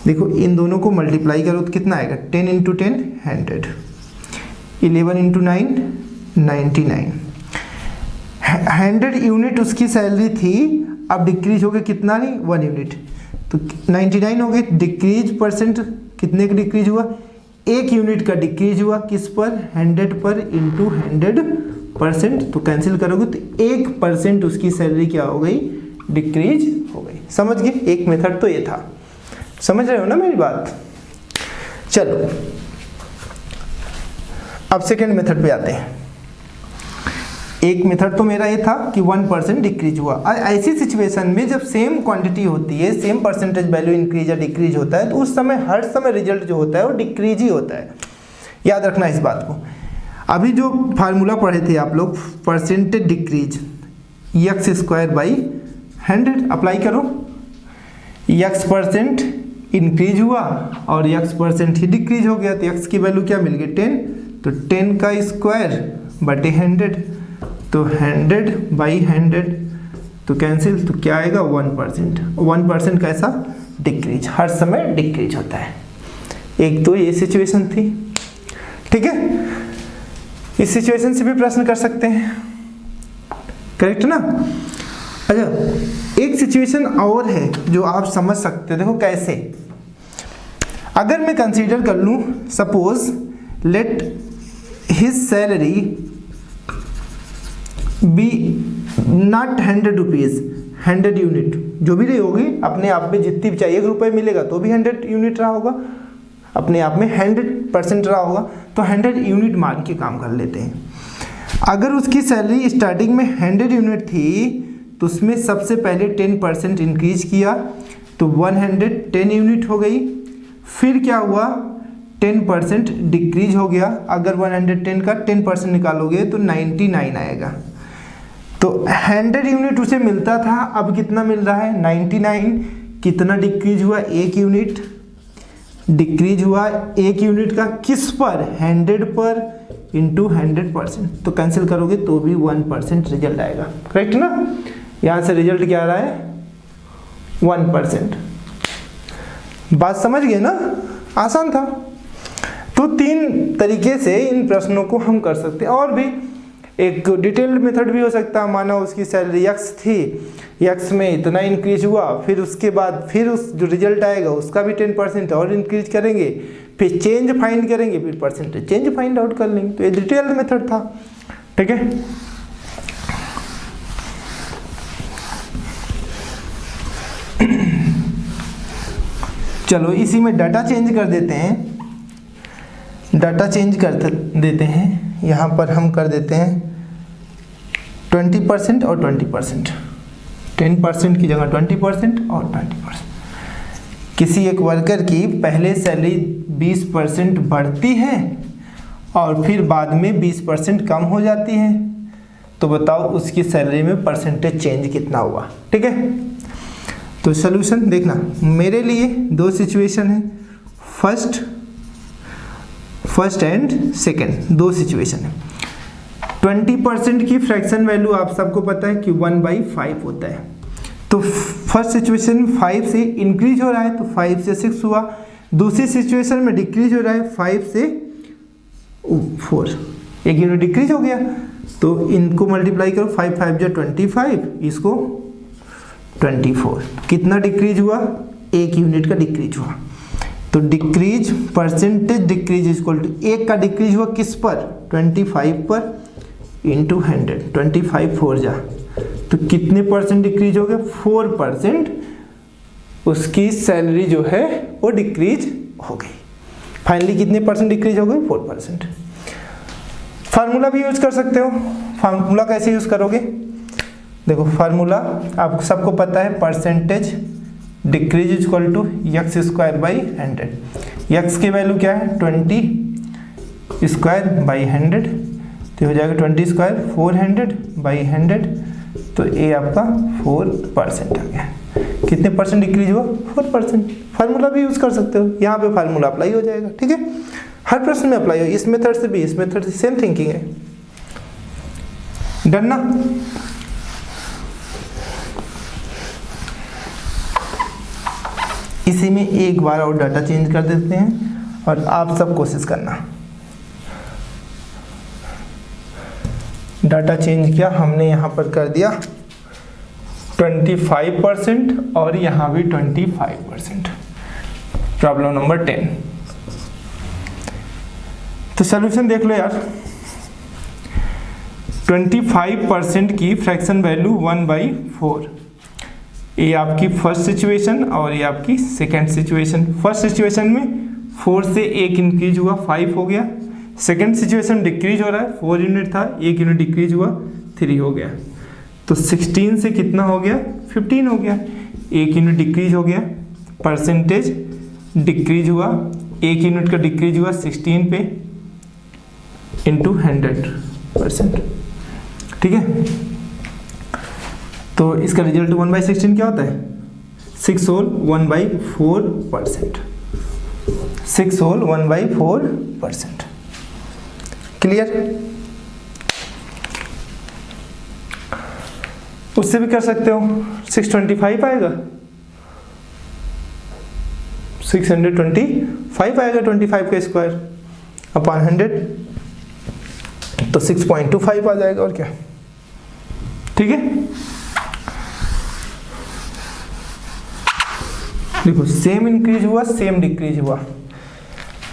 देखो इन दोनों को मल्टीप्लाई करो तो कितना आएगा, 10 × 10 100, 11 × 9 99। 100 यूनिट उसकी सैलरी थी, अब डिक्रीज हो गया कितना, नहीं 1 यूनिट, तो 99 हो गए। डिक्रीज परसेंट कितने का डिक्रीज हुआ, 1 यूनिट का डिक्रीज हुआ, किस पर, 100 पर इंटू 100%, तो कैंसिल करोगे तो 1% उसकी सैलरी क्या हो गई, डिक्रीज हो गई। समझ गए, एक मेथड तो ये था, समझ रहे हो ना मेरी बात। चलो अब सेकेंड मेथड पे आते हैं। एक मेथड तो मेरा ये था कि 1% डिक्रीज हुआ। ऐसी सिचुएशन में जब सेम क्वांटिटी होती है, सेम परसेंटेज वैल्यू इंक्रीज या डिक्रीज होता है, तो उस समय हर समय रिजल्ट जो होता है वो डिक्रीज ही होता है, याद रखना इस बात को। अभी जो फार्मूला पढ़े थे आप लोग, परसेंटेज डिक्रीज x²/100 अप्लाई करो। x परसेंट इंक्रीज हुआ और x परसेंट ही डिक्रीज हो गया, तो x की वैल्यू क्या मिल गई, 10, तो 10 का स्क्वायर बटे 100, तो 100/100, तो कैंसिल, तो क्या आएगा 1%। 1% कैसा, डिक्रीज, हर समय डिक्रीज होता है। एक तो ये सिचुएशन थी, ठीक है। इस सिचुएशन से भी प्रश्न कर सकते हैं, करेक्ट ना। अच्छा एक सिचुएशन और है जो आप समझ सकते हो, देखो कैसे। अगर मैं कंसीडर कर लूं, suppose let his salary be not 100 rupees, 100 unit, जो भी रही होगी अपने आप में, जितनी भी चाहिए, 1 रुपये मिलेगा तो भी 100 यूनिट रहा होगा, अपने आप में 100% रहा होगा, तो 100 यूनिट मान के काम कर लेते हैं। अगर उसकी सैलरी स्टार्टिंग में 100 यूनिट थी, तो उसमें सबसे पहले 10% इंक्रीज किया, तो 110 यूनिट हो गई। फिर क्या हुआ, 10% डिक्रीज हो गया। अगर 110 का 10% निकालोगे तो 99 आएगा। तो 100 यूनिट उसे मिलता था, अब कितना मिल रहा है, 99। कितना डिक्रीज हुआ, 1 यूनिट डिक्रीज हुआ, 1 यूनिट का किस पर, 100 पर इंटू 100%, तो कैंसिल करोगे तो भी 1% रिजल्ट आएगा, करेक्ट ना। यहाँ से रिजल्ट क्या आ रहा है, 1%। बात समझ गए ना, आसान था। तो 3 तरीके से इन प्रश्नों को हम कर सकते हैं। और भी एक डिटेल्ड मेथड भी हो सकता है। माना उसकी सैलरी x थी, x में इतना इंक्रीज हुआ, फिर उसके बाद फिर उस जो रिजल्ट आएगा उसका भी 10% और इंक्रीज करेंगे, फिर चेंज फाइंड करेंगे, फिर परसेंटेज चेंज फाइंड आउट कर लेंगे। तो ये डिटेल्ड मेथड था, ठीक है। चलो इसी में डाटा चेंज कर देते हैं, डाटा चेंज कर देते हैं। यहाँ पर हम कर देते हैं 20% और 20%, 10% की जगह 20% और 20%। किसी एक वर्कर की पहले सैलरी 20% बढ़ती है और फिर बाद में 20% कम हो जाती है, तो बताओ उसकी सैलरी में परसेंटेज चेंज कितना हुआ, ठीक है। तो सॉल्यूशन देखना, मेरे लिए 2 सिचुएशन है, फर्स्ट एंड सेकंड 2 सिचुएशन है। 20% की फ्रैक्शन वैल्यू आप सबको पता है कि 1/5 होता है। तो फर्स्ट सिचुएशन 5 से इंक्रीज हो रहा है, तो 5 से 6 हुआ। दूसरी सिचुएशन में डिक्रीज हो रहा है, 5 से 4, 1 यूनिट डिक्रीज हो गया, तो इनको मल्टीप्लाई करो, 5 5 जो 25, इसको 24, कितना डिक्रीज हुआ, 1 यूनिट का डिक्रीज हुआ। तो decrease, percentage decrease equal to 1 का डिक्रीज हुआ किस पर, 25 पर इंटू 100, 25 4 जा, तो कितने परसेंट डिक्रीज हो गया, 4%। उसकी सैलरी जो है वो डिक्रीज हो गई। फाइनली कितने परसेंट डिक्रीज हो गई, 4%। फार्मूला भी यूज कर सकते हो। फार्मूला कैसे यूज करोगे, देखो फार्मूला आपको सबको पता है, percentage decrease equal to x square by 100। X की वैल्यू क्या है, 20 स्क्वायर बाई 100, तो हो जाएगा 20 स्क्वायर 400 बाई 100, तो ये आपका 4% आ गया। कितने परसेंट डिक्रीज हुआ, 4%। फार्मूला भी यूज कर सकते हो, यहाँ पे फार्मूला अप्लाई हो जाएगा, ठीक है। हर प्रश्न में अप्लाई हो, इस मेथड से भी, इस मेथड से सेम थिंकिंग है। डन ना। इसी में एक बार और डाटा चेंज कर देते हैं और आप सब कोशिश करना। डाटा चेंज किया हमने, यहाँ पर कर दिया 25% और यहाँ भी 25%। Problem number 10। तो सॉल्यूशन देख लो यार। 25% की फ्रैक्शन वैल्यू 1/4, ये आपकी फर्स्ट सिचुएशन और ये आपकी सेकेंड सिचुएशन। फर्स्ट सिचुएशन में 4 से 1 इंक्रीज हुआ, 5 हो गया। सेकेंड सिचुएशन डिक्रीज हो रहा है, 4 यूनिट था, 1 यूनिट डिक्रीज हुआ, 3 हो गया। तो 16 से कितना हो गया, 15 हो गया। 1 यूनिट डिक्रीज हो गया, परसेंटेज डिक्रीज हुआ, 1 यूनिट का डिक्रीज हुआ 16 पे इंटू 100%, ठीक है। तो इसका रिजल्ट 1/16 क्या होता है, 6 होल 1/4%। 6 होल 1/4%। क्लियर। उससे भी कर सकते हो, 625 आएगा, 625 आएगा 25 का स्क्वायर अपॉन 100, तो 6.25 आ जाएगा, और क्या, ठीक है। देखो सेम इंक्रीज हुआ, सेम डिक्रीज हुआ,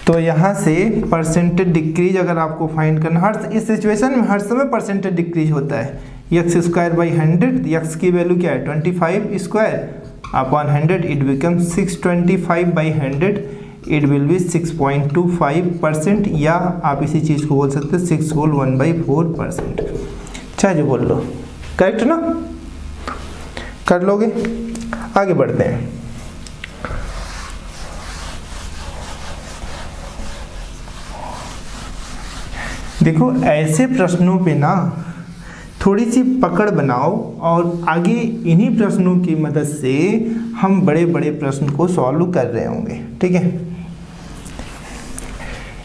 तो यहाँ से परसेंटेज डिक्रीज अगर आपको फाइंड करना, हर इस सिचुएशन में हर समय परसेंटेज डिक्रीज होता है। एक्स स्क्वायर बाई 100, एक्स की वैल्यू क्या है, 25 square upon 100, it become 625 by 100, it will be 6.25%, या आप इसी चीज़ को बोल सकते हैं 6 होल 1/4%, चाहे जो बोल लो, करेक्ट ना। कर लोगे, आगे बढ़ते हैं। देखो ऐसे प्रश्नों पे ना थोड़ी सी पकड़ बनाओ, और आगे इन्हीं प्रश्नों की मदद से हम बड़े बड़े प्रश्न को सॉल्व कर रहे होंगे, ठीक है।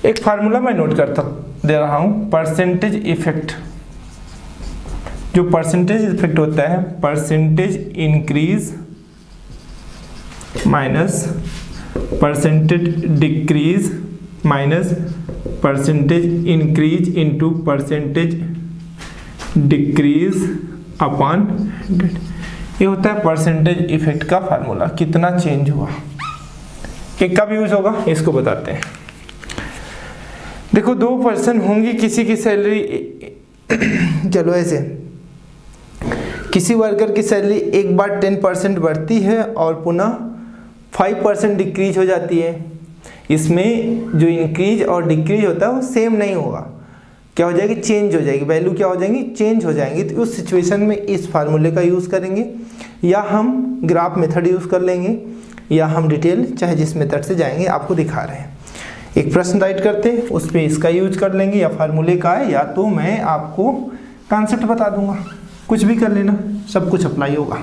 एक फार्मूला मैं नोट करता दे रहा हूँ, परसेंटेज इफेक्ट। जो परसेंटेज इफेक्ट होता है, percentage increase minus percentage decrease minus percentage increase into percentage decrease upon 100, ये होता है परसेंटेज इफेक्ट का फार्मूला। कितना चेंज हुआ, एक कब यूज होगा इसको बताते हैं। देखो 2 पर्सन होंगी, किसी की सैलरी चलो ऐसे, किसी वर्कर की सैलरी एक बार 10% बढ़ती है और पुनः 5% डिक्रीज हो जाती है। इसमें जो इंक्रीज और डिक्रीज होता है वो सेम नहीं होगा, क्या हो जाएगी, चेंज हो जाएगी, वैल्यू क्या हो जाएंगी, चेंज हो जाएंगी। तो उस सिचुएशन में इस फार्मूले का यूज़ करेंगे, या हम ग्राफ मेथड यूज़ कर लेंगे, या हम डिटेल चाहे जिस मेथड से जाएंगे आपको दिखा रहे हैं। एक प्रश्न राइट करते हैं, उस पर इसका यूज कर लेंगे, या फार्मूले का है, या तो मैं आपको कॉन्सेप्ट बता दूंगा, कुछ भी कर लेना, सब कुछ अप्लाई होगा।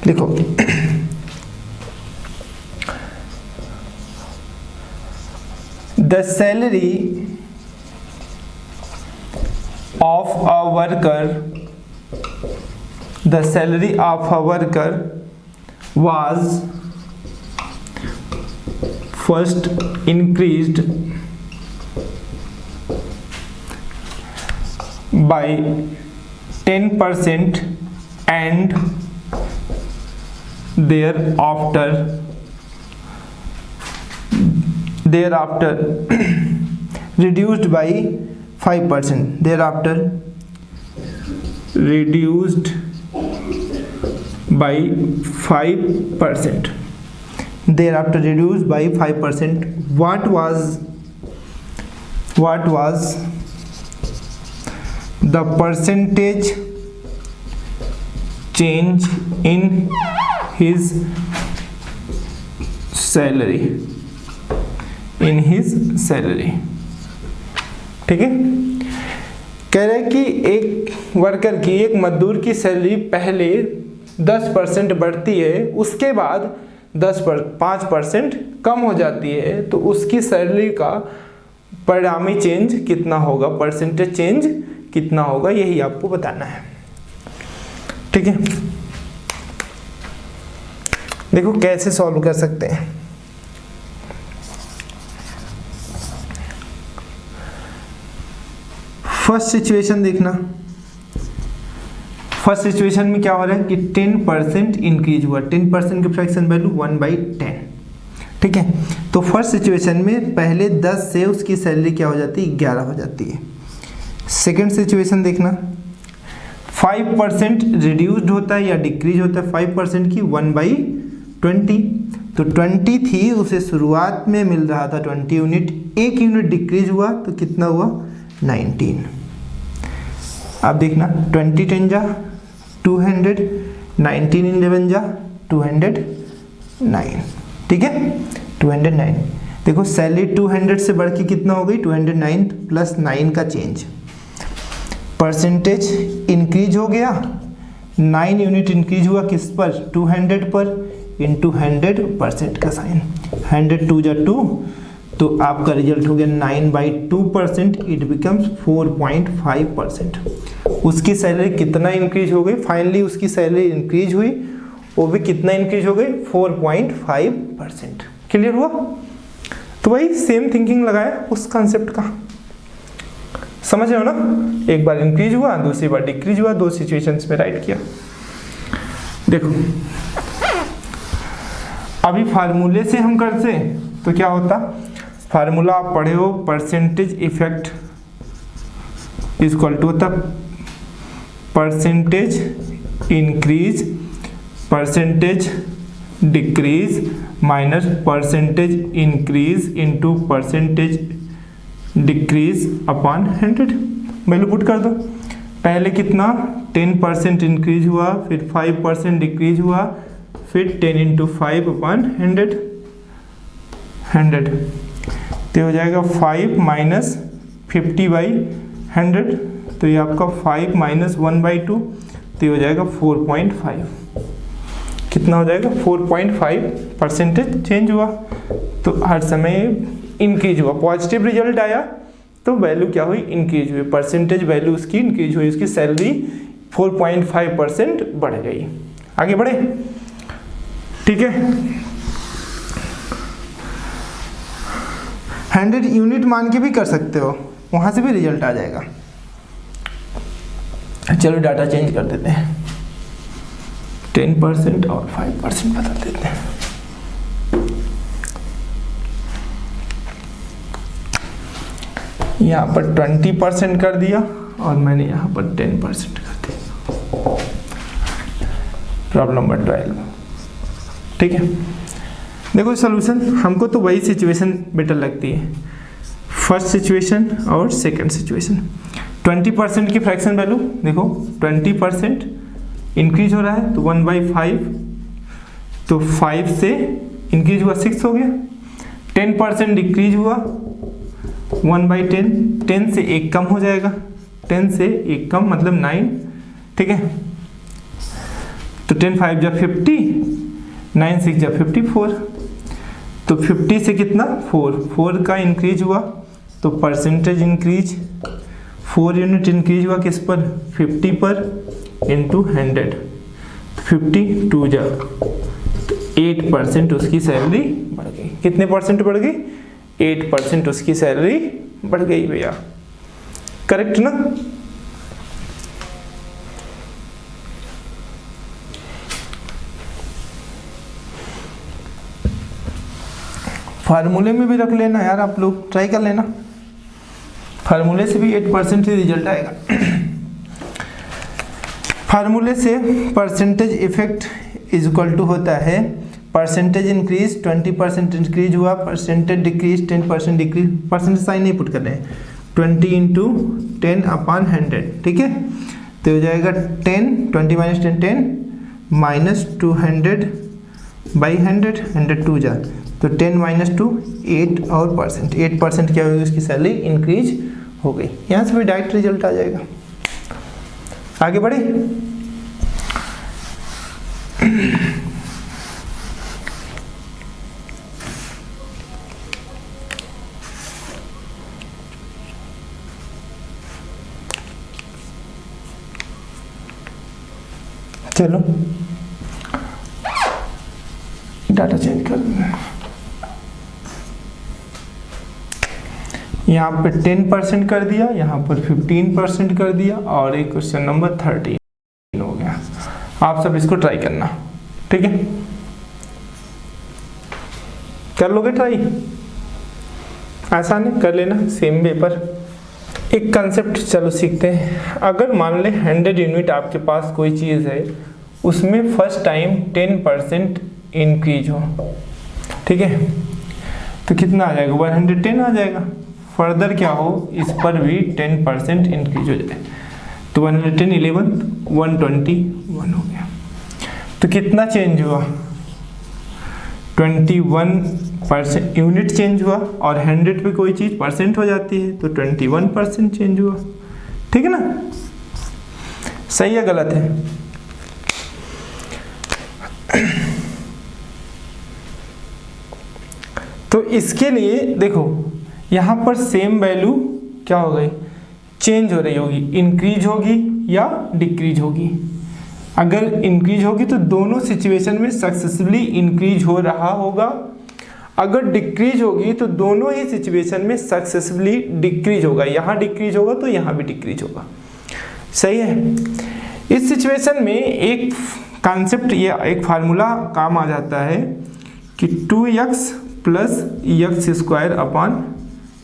देखो the salary of a worker, the salary of a worker was first increased by 10% and thereafter reduced by 5%. Thereafter reduced by 5%. Thereafter reduced by 5%. What was the percentage change in his salary? ठीक है, कह रहे हैं कि एक worker की, एक मजदूर की सैलरी पहले 10% बढ़ती है, उसके बाद 5% कम हो जाती है, तो उसकी सैलरी का परिणामी चेंज कितना होगा, परसेंटेज चेंज कितना होगा, यही आपको बताना है। ठीक है, देखो कैसे सॉल्व कर सकते हैं। फर्स्ट सिचुएशन देखना, फर्स्ट सिचुएशन में क्या हो रहा है कि 10% इंक्रीज हुआ, 10% की फ्रैक्शन वैल्यू 1/10। ठीक है, तो फर्स्ट सिचुएशन में पहले 10 से उसकी सैलरी क्या हो जाती है, 11 हो जाती है। सेकेंड सिचुएशन देखना, 5% रिड्यूस्ड होता है या डिक्रीज होता है, 5% की 1/20, तो 20 थी, उसे शुरुआत में मिल रहा था 20 यूनिट, 1 यूनिट डिक्रीज हुआ तो कितना हुआ, 19। अब देखना 20 10 जा 200, 19 11 जा 209। ठीक है, 209। देखो सैलरी 200 से बढ़ के कितना हो गई, 209 प्लस 9 का चेंज, परसेंटेज इंक्रीज हो गया, 9 यूनिट इंक्रीज हुआ किस पर, 200 पर, इंटू 100% का साइन, 100 2 जा 2, तो आपका रिजल्ट हो गया 9/2%, इट बिकम्स 4.5%। उसकी सैलरी कितना इंक्रीज हो गई, फाइनली उसकी सैलरी इंक्रीज हुई, वो भी कितना इंक्रीज हो गई, 4.5%। क्लियर हुआ? तो वही सेम थिंकिंग लगाया उस कॉन्सेप्ट का, समझ रहे हो ना, एक बार इंक्रीज हुआ, दूसरी बार डिक्रीज हुआ, दो सिचुएशंस में राइट किया। देखो अभी फार्मूले से हम करते तो क्या होता, फार्मूला आप पढ़े हो, percentage effect is equal to होता percentage increase percentage decrease minus percentage increase into percentage decrease upon 100। Value put कर दो, पहले कितना 10% इंक्रीज हुआ, फिर 5% डिक्रीज हुआ, फिर 10 × 5 अपॉन 100 तो हो जाएगा 5 माइनस 50/100, तो ये आपका 5 माइनस 1/2, तो ये हो जाएगा 4.5। कितना हो जाएगा, 4.5% चेंज हुआ, तो हर समय इंक्रीज हुआ, पॉजिटिव रिजल्ट आया तो वैल्यू क्या हुई, इंक्रीज हुई, परसेंटेज वैल्यू उसकी इंक्रीज हुई, उसकी सैलरी 4.5% बढ़ गई। आगे बढ़े, ठीक है। 100 यूनिट मान के भी कर सकते हो, वहां से भी रिजल्ट आ जाएगा। चलो डाटा चेंज कर देते हैं, 10% और 5% बदल देते हैं। यहाँ पर 20% कर दिया और मैंने यहाँ पर 10% कर दिया। प्रॉब्लम नंबर 12, ठीक है। देखो सॉल्यूशन, हमको तो वही सिचुएशन बेटर लगती है, फर्स्ट सिचुएशन और सेकंड सिचुएशन। 20% की फ्रैक्शन वैल्यू देखो, 20% इंक्रीज हो रहा है तो 1/5, तो 5 से इंक्रीज हुआ 6 हो गया। 10% डिक्रीज हुआ 1/10, 10 से 1 कम हो जाएगा, 10 से 1 कम मतलब 9, ठीक है। तो 10 5 जा 50, 9 6 जा 54, तो 50 से कितना 4 का इंक्रीज हुआ, तो परसेंटेज इंक्रीज 4 यूनिट इंक्रीज हुआ किस पर, 50 पर, इंटू 100, 50 2 जा, तो 8% उसकी सैलरी बढ़ गई। कितने परसेंट बढ़ गई? 8% उसकी सैलरी बढ़ गई भैया, करेक्ट ना? फार्मूले में भी रख लेना यार, आप लोग ट्राई कर लेना, फार्मूले से भी 8% ही रिजल्ट आएगा। फार्मूले से percentage effect is equal to होता है परसेंटेज इंक्रीज 20% इंक्रीज हुआ, percentage decrease 10% decrease, percentage sign नहीं पुट कर रहे हैं, 20 इंटू 10 अपॉन 100, ठीक है? तो हो जाएगा 10, 20 माइनस 10 10 माइनस 200 बाई 100, 100 2 जा, तो 10 माइनस 2 8 और परसेंट, 8% क्या होगी उसकी सैलरी इंक्रीज हो गई। यहाँ से भी डायरेक्ट रिजल्ट आ जाएगा। आगे बढ़े। चलो डाटा चेंज कर देंगे। यहाँ पे 10% कर दिया, यहाँ पर 15% कर दिया, और एक क्वेश्चन नंबर 13 हो गया। आप सब इसको ट्राई करना, ठीक है? कर लोगे ट्राई? आसान है, कर लेना, सेम पेपर। एक कंसेप्ट चलो सीखते हैं। अगर मान ले 100 यूनिट आपके पास कोई चीज़ है, उसमें फर्स्ट टाइम 10% इंक्रीज हो, ठीक है? तो कितना आ जाएगा? 110 आ जाएगा। फर्दर क्या हो, इस पर भी 10% इंक्रीज हो जाए, तो 110 11 121 हो गया। तो कितना चेंज हुआ? 21% यूनिट चेंज हुआ, और 100 पे कोई चीज़ परसेंट हो जाती है, तो 21% चेंज हुआ, ठीक है ना? सही है गलत है? तो इसके लिए देखो, यहाँ पर सेम वैल्यू क्या हो गई? चेंज हो रही होगी, इंक्रीज होगी या डिक्रीज होगी। अगर इंक्रीज होगी तो दोनों सिचुएशन में सक्सेसफुली इंक्रीज हो रहा होगा, अगर डिक्रीज होगी तो दोनों ही सिचुएशन में सक्सेसफुली डिक्रीज होगा। यहाँ डिक्रीज होगा तो यहाँ भी डिक्रीज होगा, सही है? इस सिचुएशन में एक कॉन्सेप्ट या एक फार्मूला काम आ जाता है कि 2x plus x square upon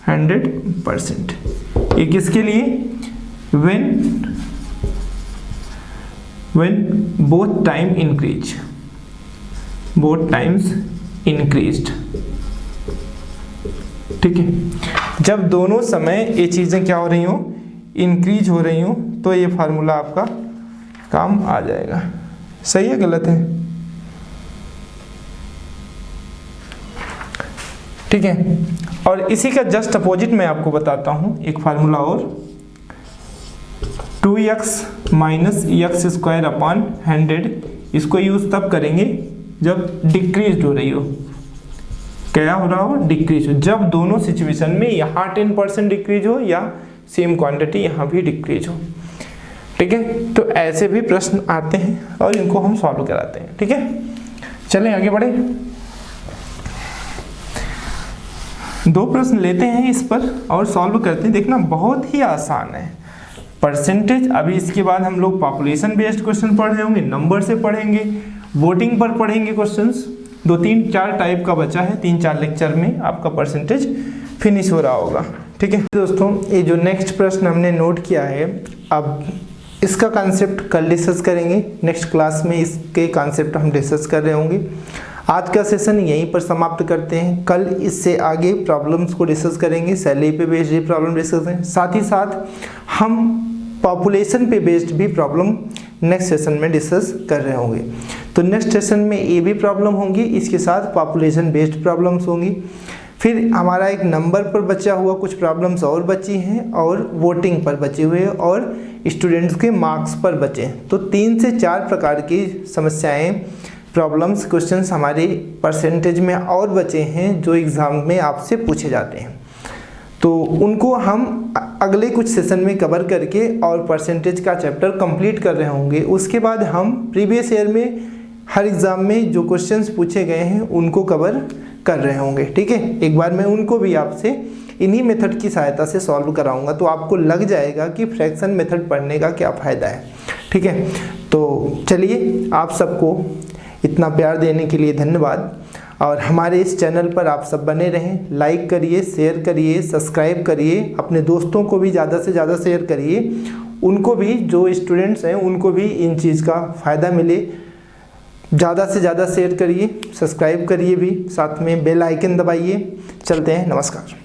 100%। ये किसके लिए? when both time increase, both times increased, ठीक है? जब दोनों समय ये चीज़ें क्या हो रही हो, इंक्रीज हो रही हो, तो ये फार्मूला आपका काम आ जाएगा। सही है गलत है? ठीक है। और इसी का जस्ट अपोजिट मैं आपको बताता हूँ एक फार्मूला और, 2x minus x square upon 100, इसको यूज तब करेंगे जब डिक्रीज हो रही हो। क्या हो रहा हो? डिक्रीज हो। जब दोनों सिचुएशन में यहाँ 10% डिक्रीज हो या सेम क्वांटिटी यहाँ भी डिक्रीज हो। ठीक है, तो ऐसे भी प्रश्न आते हैं और इनको हम सॉल्व कराते हैं। ठीक है, चलें आगे बढ़े। दो प्रश्न लेते हैं इस पर और सॉल्व करते हैं। देखना बहुत ही आसान है। परसेंटेज, अभी इसके बाद हम लोग पॉपुलेशन बेस्ड क्वेश्चन पढ़ रहे होंगे, नंबर से पढ़ेंगे, वोटिंग पर पढ़ेंगे क्वेश्चंस। 2-3-4 टाइप का बचा है, 3-4 लेक्चर में आपका परसेंटेज फिनिश हो रहा होगा। ठीक है दोस्तों, ये जो नेक्स्ट प्रश्न हमने नोट किया है, अब इसका कॉन्सेप्ट कल डिस्कस करेंगे। नेक्स्ट क्लास में इसके कॉन्सेप्ट हम डिस्कस कर रहे होंगे। आज का सेशन यहीं पर समाप्त करते हैं। कल इससे आगे प्रॉब्लम्स को डिस्कस करेंगे, सैलरी पे बेस्ड प्रॉब्लम डिस्कस करेंगे। साथ ही साथ हम पॉपुलेशन पे बेस्ड भी प्रॉब्लम नेक्स्ट सेशन में डिस्कस कर रहे होंगे। तो नेक्स्ट सेशन में ये भी प्रॉब्लम होंगी, इसके साथ पॉपुलेशन बेस्ड प्रॉब्लम्स होंगी। फिर हमारा एक नंबर पर बचा हुआ कुछ प्रॉब्लम्स और बची हैं, और वोटिंग पर बचे हुए हैं, और स्टूडेंट्स के मार्क्स पर बचे। तो 3 से 4 प्रकार की समस्याएं, प्रॉब्लम्स, क्वेश्चंस हमारे परसेंटेज में और बचे हैं जो एग्ज़ाम में आपसे पूछे जाते हैं। तो उनको हम अगले कुछ सेशन में कवर करके और परसेंटेज का चैप्टर कंप्लीट कर रहे होंगे। उसके बाद हम प्रीवियस ईयर में हर एग्ज़ाम में जो क्वेश्चंस पूछे गए हैं उनको कवर कर रहे होंगे। ठीक है, एक बार मैं उनको भी आपसे इन्हीं मेथड की सहायता से सॉल्व कराऊंगा, तो आपको लग जाएगा कि फ्रैक्शन मेथड पढ़ने का क्या फ़ायदा है। ठीक है, तो चलिए, आप सबको इतना प्यार देने के लिए धन्यवाद, और हमारे इस चैनल पर आप सब बने रहें। लाइक करिए, शेयर करिए, सब्सक्राइब करिए, अपने दोस्तों को भी ज़्यादा से ज़्यादा शेयर करिए, उनको भी, जो स्टूडेंट्स हैं उनको भी इन चीज़ का फ़ायदा मिले। ज़्यादा से ज़्यादा शेयर करिए, सब्सक्राइब करिए भी, साथ में बेल आइकन दबाइए। चलते हैं, नमस्कार।